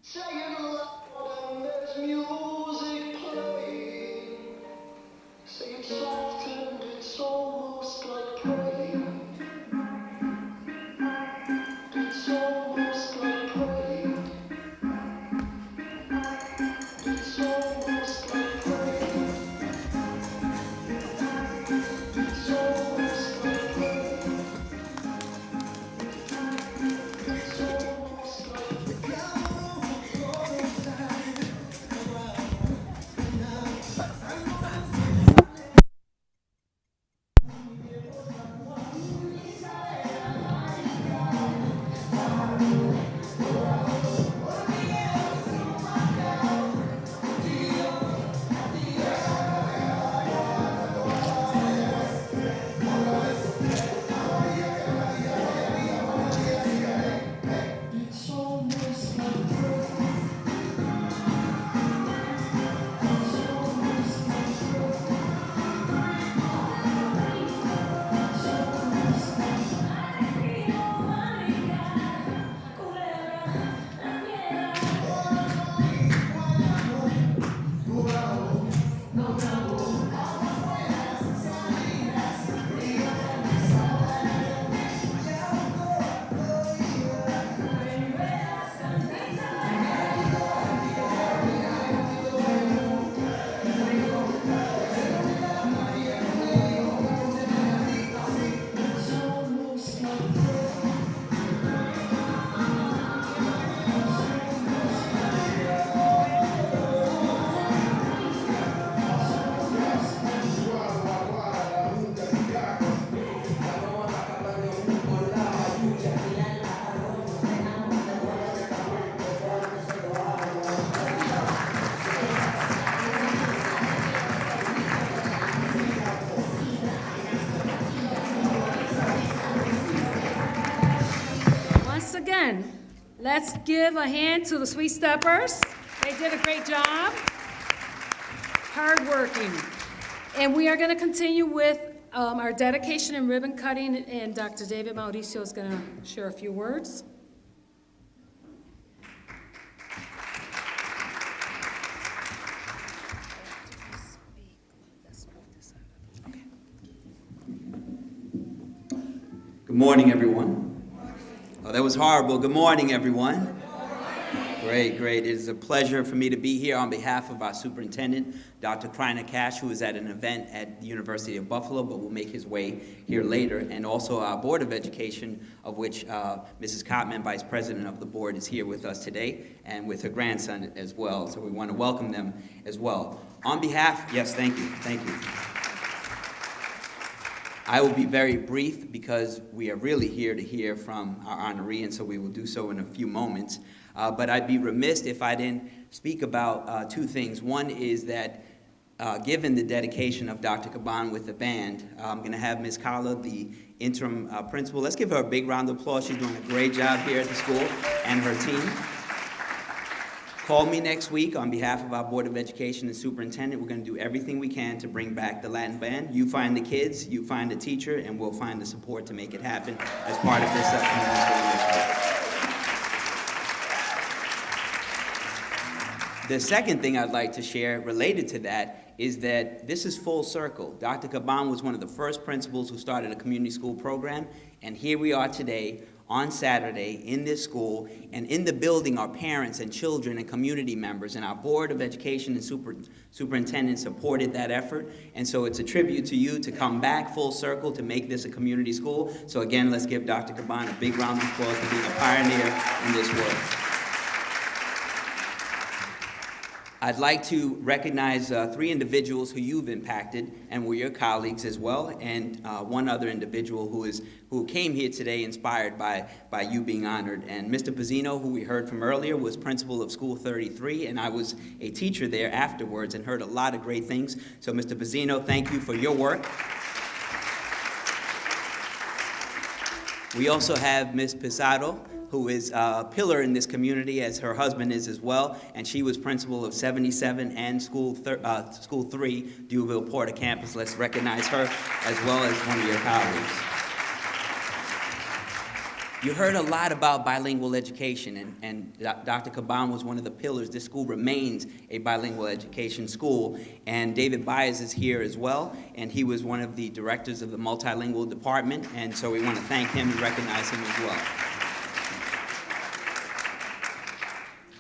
K: Saying loud and there's music playing. Saying soft and it's almost like praying. It's almost like praying. It's almost like praying. It's almost like praying. It's almost like
C: Once again, let's give a hand to the Sweet Steppers. They did a great job. Hardworking. And we are going to continue with our dedication and ribbon cutting, and Dr. David Mauricio is going to share a few words.
L: Good morning, everyone. Oh, that was horrible. Good morning, everyone. Great, great. It is a pleasure for me to be here on behalf of our superintendent, Dr. Kreiner Cash, who is at an event at the University of Buffalo, but will make his way here later, and also our Board of Education, of which Mrs. Cotman, Vice President of the board, is here with us today, and with her grandson as well. So we want to welcome them as well. On behalf, yes, thank you, thank you. I will be very brief because we are really here to hear from our honoree, and so we will do so in a few moments. But I'd be remiss if I didn't speak about two things. One is that given the dedication of Dr. Caban with the band, I'm going to have Ms. Cala, the interim principal. Let's give her a big round of applause. She's doing a great job here at the school, and her team. Call me next week on behalf of our Board of Education and Superintendent. We're going to do everything we can to bring back the Latin band. You find the kids, you find the teacher, and we'll find the support to make it happen as part of this community school initiative. The second thing I'd like to share related to that is that this is full circle. Dr. Caban was one of the first principals who started a community school program, and here we are today on Saturday in this school, and in the building are parents and children and community members, and our Board of Education and Superintendent supported that effort, and so it's a tribute to you to come back full circle to make this a community school. So again, let's give Dr. Caban a big round of applause for being a pioneer in this work. I'd like to recognize three individuals who you've impacted and were your colleagues as well, and one other individual who came here today inspired by you being honored. And Mr. Pezzino, who we heard from earlier, was principal of School 33, and I was a teacher there afterwards and heard a lot of great things. So Mr. Pezzino, thank you for your work. We also have Ms. Pizarro, who is a pillar in this community, as her husband is as well, and she was principal of 77 and School 3, Duville Porter campus. Let's recognize her as well as one of your colleagues. You heard a lot about bilingual education, and Dr. Caban was one of the pillars. This school remains a bilingual education school, and David Byers is here as well, and he was one of the directors of the multilingual department, and so we want to thank him and recognize him as well.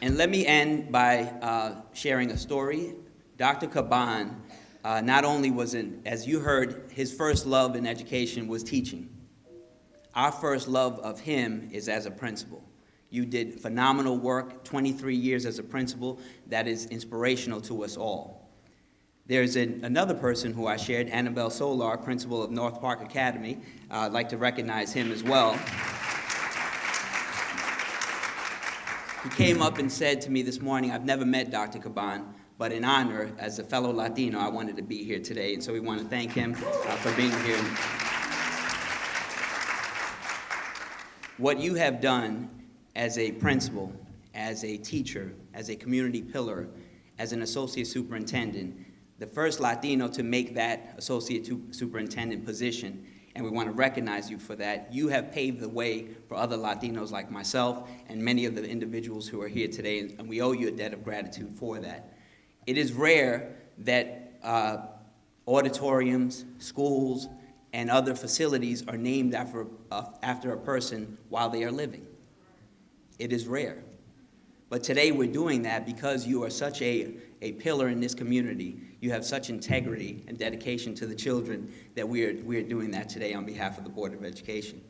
L: And let me end by sharing a story. Dr. Caban not only was, as you heard, his first love in education was teaching. Our first love of him is as a principal. You did phenomenal work, 23 years as a principal, that is inspirational to us all. There's another person who I shared, Annabelle Solar, principal of North Park Academy. I'd like to recognize him as well. He came up and said to me this morning, I've never met Dr. Caban, but in honor, as a fellow Latino, I wanted to be here today, and so we want to thank him for being here. What you have done as a principal, as a teacher, as a community pillar, as an associate superintendent, the first Latino to make that associate superintendent position, and we want to recognize you for that. You have paved the way for other Latinos like myself and many of the individuals who are here today, and we owe you a debt of gratitude for that. It is rare that auditoriums, schools, and other facilities are named after a person while they are living. It is rare. But today we're doing that because you are such a pillar in this community. You have such integrity and dedication to the children that we are doing that today on behalf of the Board of Education.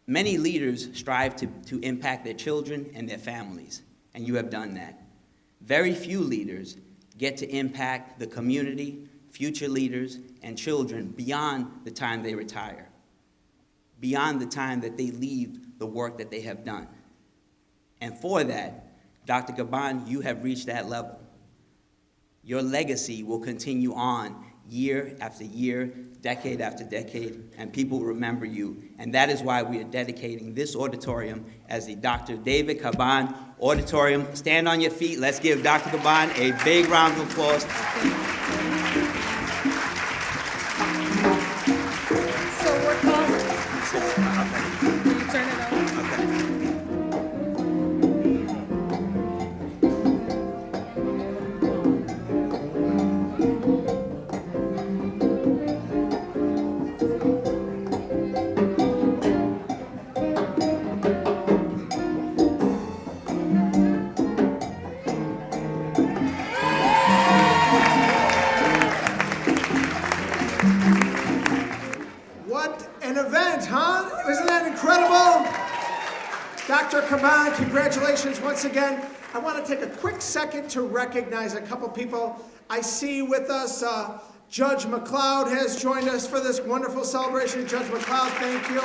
L: Many leaders strive to impact their children and their families, and you have done that. Very few leaders get to impact the community, future leaders, and children beyond the time they retire, beyond the time that they leave the work that they have done. And for that, Dr. Caban, you have reached that level. Your legacy will continue on year after year, decade after decade, and people will remember you. And that is why we are dedicating this auditorium as the Dr. David Caban Auditorium. Stand on your feet. Let's give Dr. Caban a big round of applause.
C: So we're called. Will you turn it on?
J: Dr. Caban, congratulations once again. I want to take a quick second to recognize a couple people. I see with us Judge McLeod has joined us for this wonderful celebration. Judge McLeod, thank you.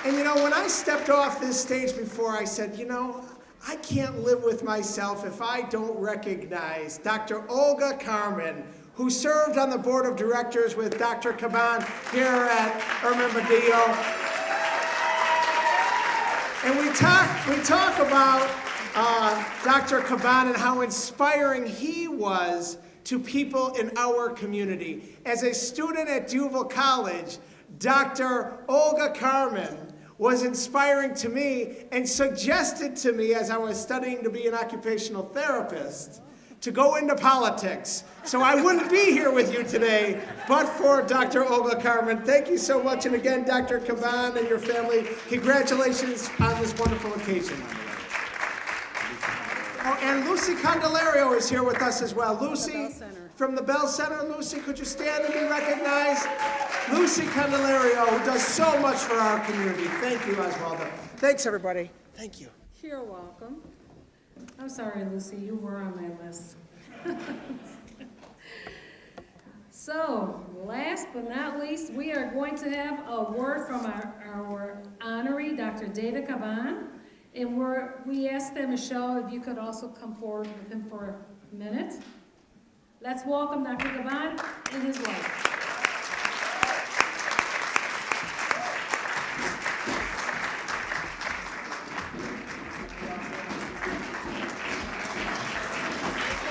J: And you know, when I stepped off this stage before, I said, you know, I can't live with myself if I don't recognize Dr. Olga Carmen, who served on the board of directors with Dr. Caban here at HERMAN BADILLO. And we talk about Dr. Caban and how inspiring he was to people in our community. As a student at Duval College, Dr. Olga Carmen was inspiring to me and suggested to me as I was studying to be an occupational therapist to go into politics. So I wouldn't be here with you today, but for Dr. Olga Carmen. Thank you so much. And again, Dr. Caban and your family, congratulations on this wonderful occasion. Oh, and Lucy Candelario is here with us as well. Lucy from the Bell Center. Lucy, could you stand and be recognized? Lucy Candelario, who does so much for our community. Thank you, Oswaldo. Thanks, everybody. Thank you.
C: You're welcome. I'm sorry, Lucy, you were on my list. So, last but not least, we are going to have a word from our honoree, Dr. David Caban. And we asked them, Michelle, if you could also come forward with him for a minute. Let's welcome Dr. Caban and his wife.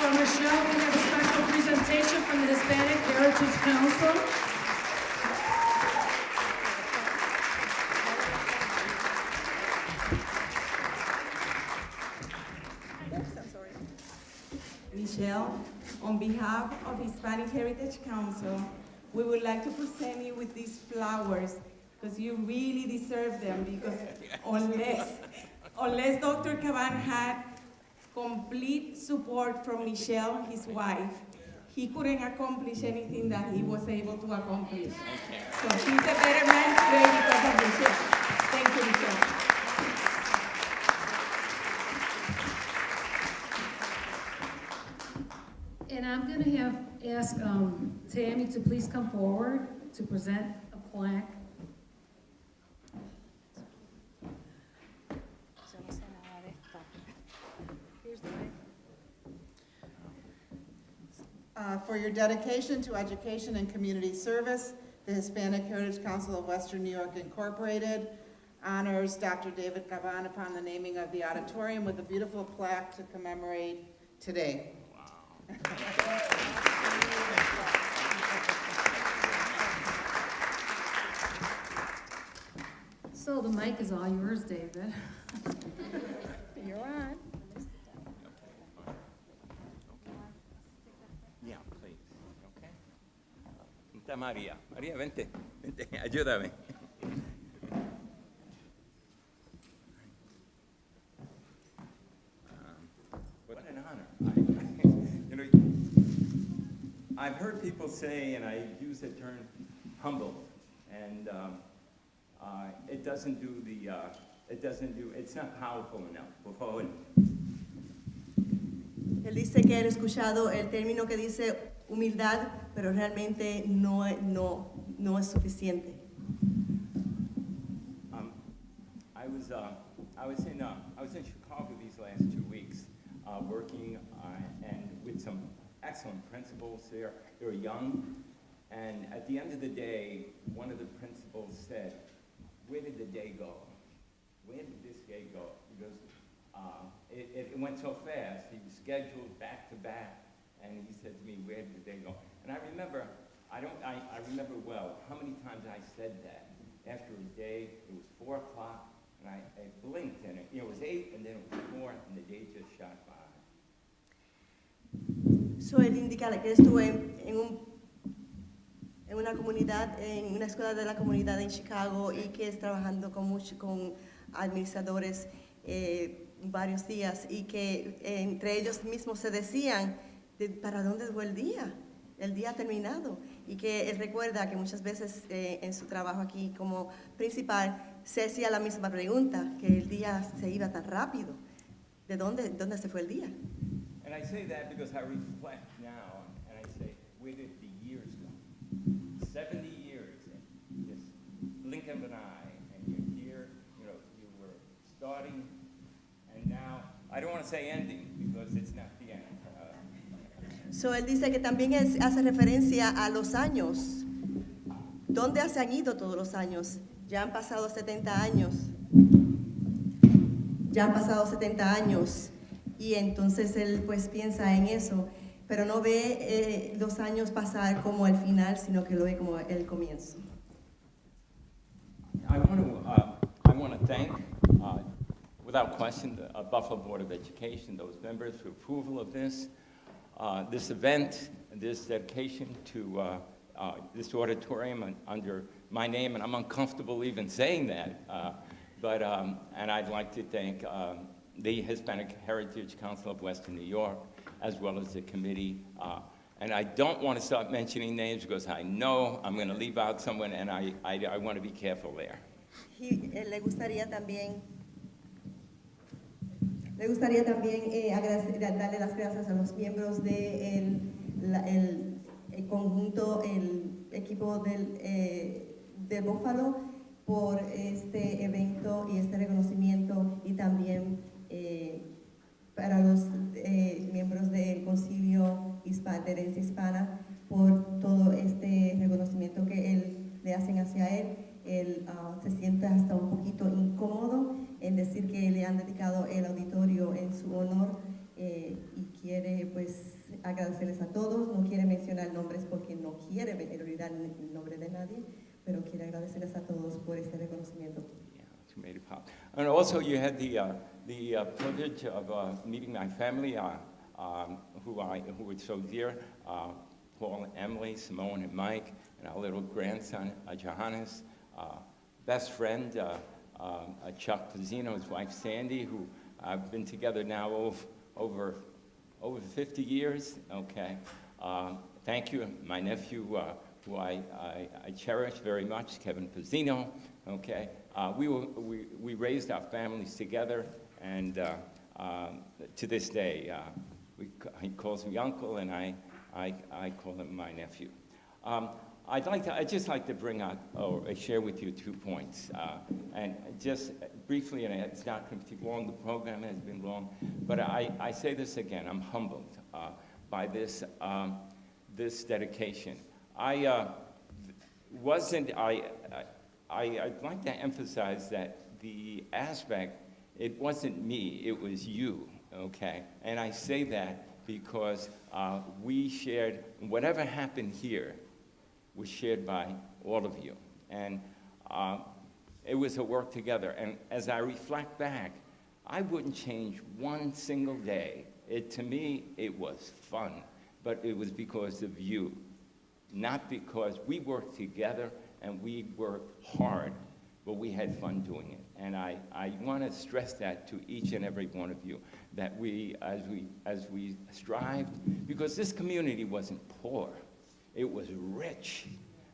C: Michelle, we have a special presentation from the Hispanic Heritage Council.
M: Michelle. On behalf of Hispanic Heritage Council, we would like to present you with these flowers because you really deserve them, because unless Dr. Caban had complete support from Michelle, his wife, he couldn't accomplish anything that he was able to accomplish. So he's a better man today because of Michelle. Thank you, Michelle.
C: And I'm going to ask Tammy to please come forward to present a plaque.
F: For your dedication to education and community service, the Hispanic Heritage Council of Western New York Incorporated honors Dr. David Caban upon the naming of the auditorium with a beautiful plaque to commemorate today. Wow.
C: So the mic is all yours, David. You're on.
N: Yeah, please. Okay. Está María. María, vente, ayúdame. What an honor. I've heard people say, and I use the term humble, and it's not powerful enough. Por favor.
A: Él dice que él ha escuchado el término que dice humildad, pero realmente no es suficiente.
N: I was in Chicago these last 2 weeks, working and with some excellent principals there. They were young, and at the end of the day, one of the principals said, "Where did the day go? Where did this day go?" Because it went so fast. He was scheduled back to back, and he said to me, "Where did the day go?" And I remember, I remember well how many times I said that. After a day, it was 4 o'clock, and I blinked, and it was 8, and then it was 4, and the day just shot by.
A: So él indica que estuvo en una comunidad, en una escuela de la comunidad en Chicago, y que es trabajando con administradores varios días, y que entre ellos mismos se decían para dónde fue el día ha terminado, y que él recuerda que muchas veces en su trabajo aquí como principal se hacía la misma pregunta, que el día se iba tan rápido, ¿de dónde se fue el día?
N: And I say that because I reflect now, and I say, where did the years go? 70 years, and just blink of an eye, and you're here, you were starting, and now, I don't want to say ending, because it's not the end.
A: So él dice que también hace referencia a los años. ¿Dónde se han ido todos los años? Ya han pasado 70 años. Y entonces él pues piensa en eso, pero no ve los años pasar como el final, sino que lo ve como el comienzo.
N: I want to thank, without question, the Buffalo Board of Education, those members for approval of this event, this dedication to this auditorium under my name, and I'm uncomfortable even saying that, and I'd like to thank the Hispanic Heritage Council of Western New York, as well as the committee. And I don't want to start mentioning names because I know I'm going to leave out someone, and I want to be careful there.
A: Le gustaría también darle las gracias a los miembros del conjunto, el equipo de Buffalo, por este evento y este reconocimiento, y también para los miembros del Concilio de Herencia Hispana por todo este reconocimiento que le hacen hacia él. Él se siente hasta un poquito incómodo en decir que le han dedicado el auditorio en su honor, y quiere pues agradecerles a todos. No quiere mencionar nombres porque no quiere olvidar el nombre de nadie, pero quiere agradecerles a todos por este reconocimiento.
N: Made it pop. And also you had the privilege of meeting my family. who were so dear, Paul and Emily, Simone and Mike, and our little grandson, Johannes, best friend, Chuck Pezzino, his wife Sandy, who I've been together now over 50 years, okay. Thank you, my nephew, who I cherish very much, Kevin Pezzino, okay. We raised our families together, and to this day, he calls me uncle, and I call him my nephew. I'd just like to bring out, or share with you 2 points. And just briefly, and it's not going to be long, the program has been long, but I say this again, I'm humbled by this, this dedication. I'd like to emphasize that the aspect, it wasn't me, it was you, okay? And I say that because we shared, whatever happened here was shared by all of you. And it was a work together. And as I reflect back, I wouldn't change one single day. To me, it was fun, but it was because of you. Not because we worked together and we worked hard, but we had fun doing it. And I want to stress that to each and every one of you, that as we strived, because this community wasn't poor, it was rich,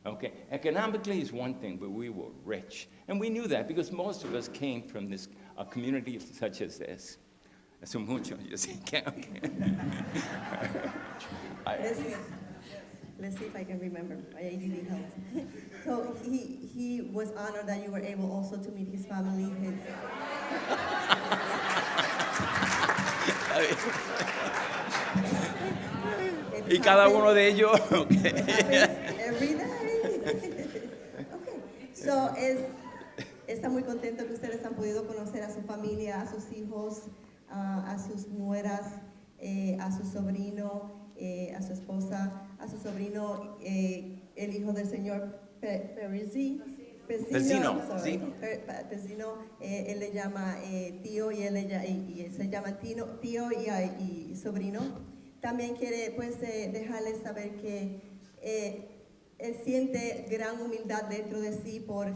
N: okay? Economically is one thing, but we were rich. And we knew that because most of us came from this, a community such as this. Eso mucho, yo sé que, okay.
A: Let's see if I can remember. My ADD helps. So he was honored that you were able also to meet his family.
L: Y cada uno de ellos, okay.
A: Every day. Okay. So está muy contento que ustedes han podido conocer a su familia, a sus hijos, a sus nueras, a su sobrino, a su esposa, a su sobrino, el hijo del señor Pezzino, él le llama tío y él se llama tío y sobrino. También quiere pues dejarles saber que él siente gran humildad dentro de sí por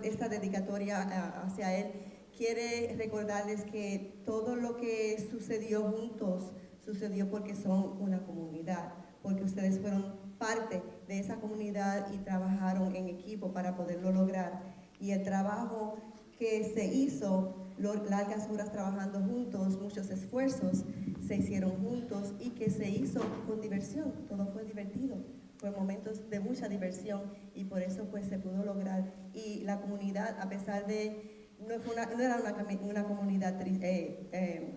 A: esta dedicatoria hacia él. Quiere recordarles que todo lo que sucedió juntos sucedió porque son una comunidad, porque ustedes fueron parte de esa comunidad y trabajaron en equipo para poderlo lograr. Y el trabajo que se hizo, largas horas trabajando juntos, muchos esfuerzos se hicieron juntos y que se hizo con diversión, todo fue divertido. Fue momentos de mucha diversión y por eso pues se pudo lograr. Y la comunidad, a pesar de, no era una comunidad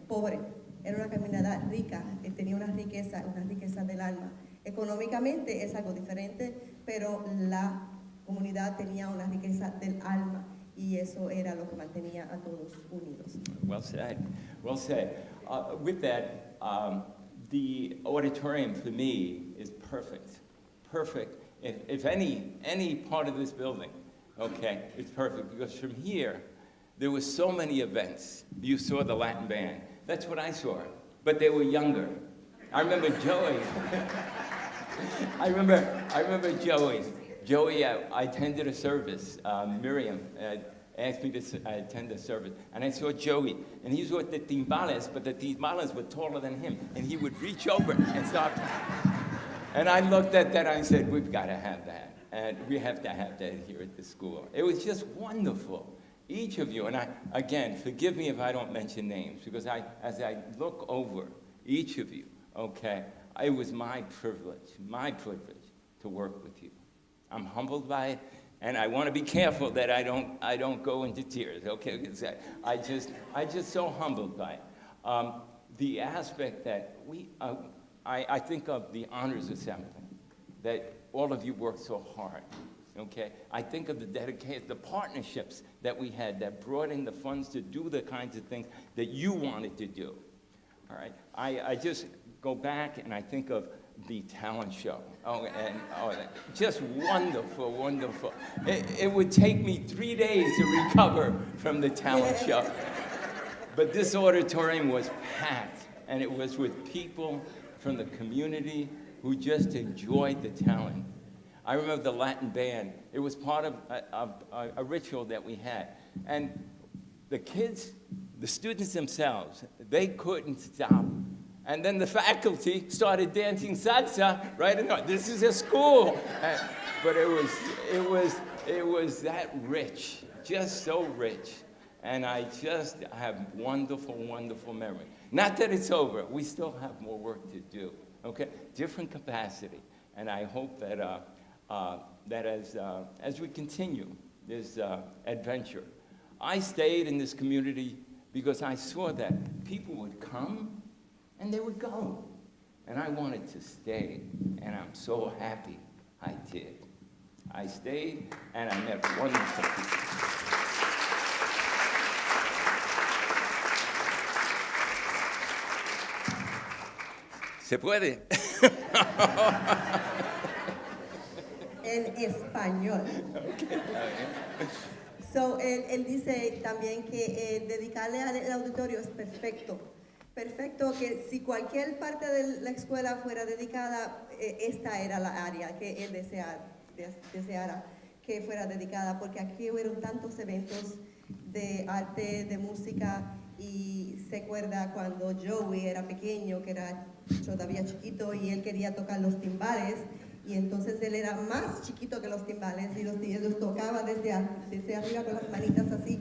A: pobre, era una comunidad rica, tenía una riqueza del alma. Económicamente es algo diferente, pero la comunidad tenía una riqueza del alma y eso era lo que mantenía a todos unidos.
N: Well said, well said. With that, the auditorium for me is perfect. Perfect. If any part of this building, okay, it's perfect because from here, there were so many events. You saw the Latin band. That's what I saw, but they were younger. I remember Joey. I remember Joey. Joey, I attended a service. Miriam asked me to attend a service, and I saw Joey, and he was with the timbales, but the timbales were taller than him, and he would reach over and start. And I looked at that, and I said, we've got to have that, and we have to have that here at the school. It was just wonderful. Each of you, and again, forgive me if I don't mention names, because as I look over each of you, okay, it was my privilege to work with you. I'm humbled by it, and I want to be careful that I don't go into tears, okay? Because I just so humbled by it. The aspect that I think of the Honors Assembly, that all of you worked so hard, okay? I think of the dedication, the partnerships that we had that brought in the funds to do the kinds of things that you wanted to do, all right? I just go back and I think of the talent show. Just wonderful, wonderful. It would take me 3 days to recover from the talent show. But this auditorium was packed. and it was with people from the community who just enjoyed the talent. I remember the Latin band. It was part of a ritual that we had. And the kids, the students themselves, they couldn't stop. And then the faculty started dancing salsa right in the, this is a school. But it was that rich, just so rich. And I just have wonderful, wonderful memory. Not that it's over. We still have more work to do, okay? Different capacity. And I hope that, that as we continue this adventure, I stayed in this community because I saw that people would come and they would go. And I wanted to stay, and I'm so happy I did. I stayed, and I met wonderful people. ¿Se puede?
A: En español. So, él dice también que dedicarle al auditorio es perfecto. Perfecto, que si cualquier parte de la escuela fuera dedicada, esta era la área que él deseara que fuera dedicada, porque aquí hubieron tantos eventos de arte, de música, y se acuerda cuando Joey era pequeño, que era todavía chiquito, y él quería tocar los timbales, y entonces él era más chiquito que los timbales, y los tocaba desde arriba con las manitas así.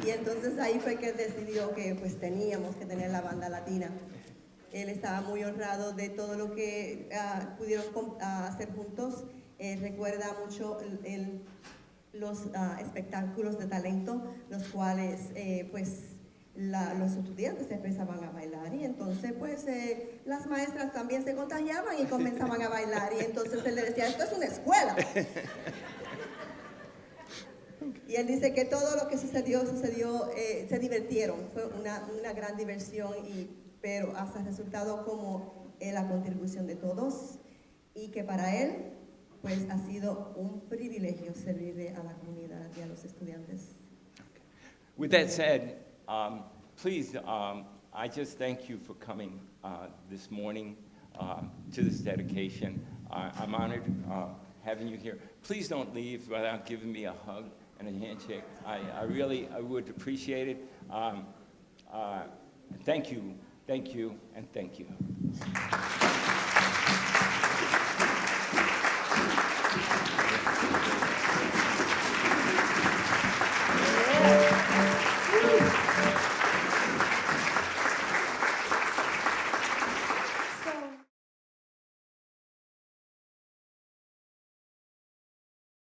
A: Y entonces ahí fue que él decidió que pues teníamos que tener la banda latina. Él estaba muy honrado de todo lo que pudieron hacer juntos. Recuerda mucho los espectáculos de talento, los cuales pues los estudiantes empezaban a bailar, y entonces pues las maestras también se contagiaban y comenzaban a bailar, y entonces él le decía, esto es una escuela. Y él dice que todo lo que sucedió, se divirtieron, fue una gran diversión, pero hasta el resultado como la contribución de todos, y que para él pues ha sido un privilegio servirle a la comunidad y a los estudiantes.
N: With that said, please, I just thank you for coming this morning to this dedication. I'm honored having you here. Please don't leave without giving me a hug and a handshake. I would appreciate it. Thank you, and thank you.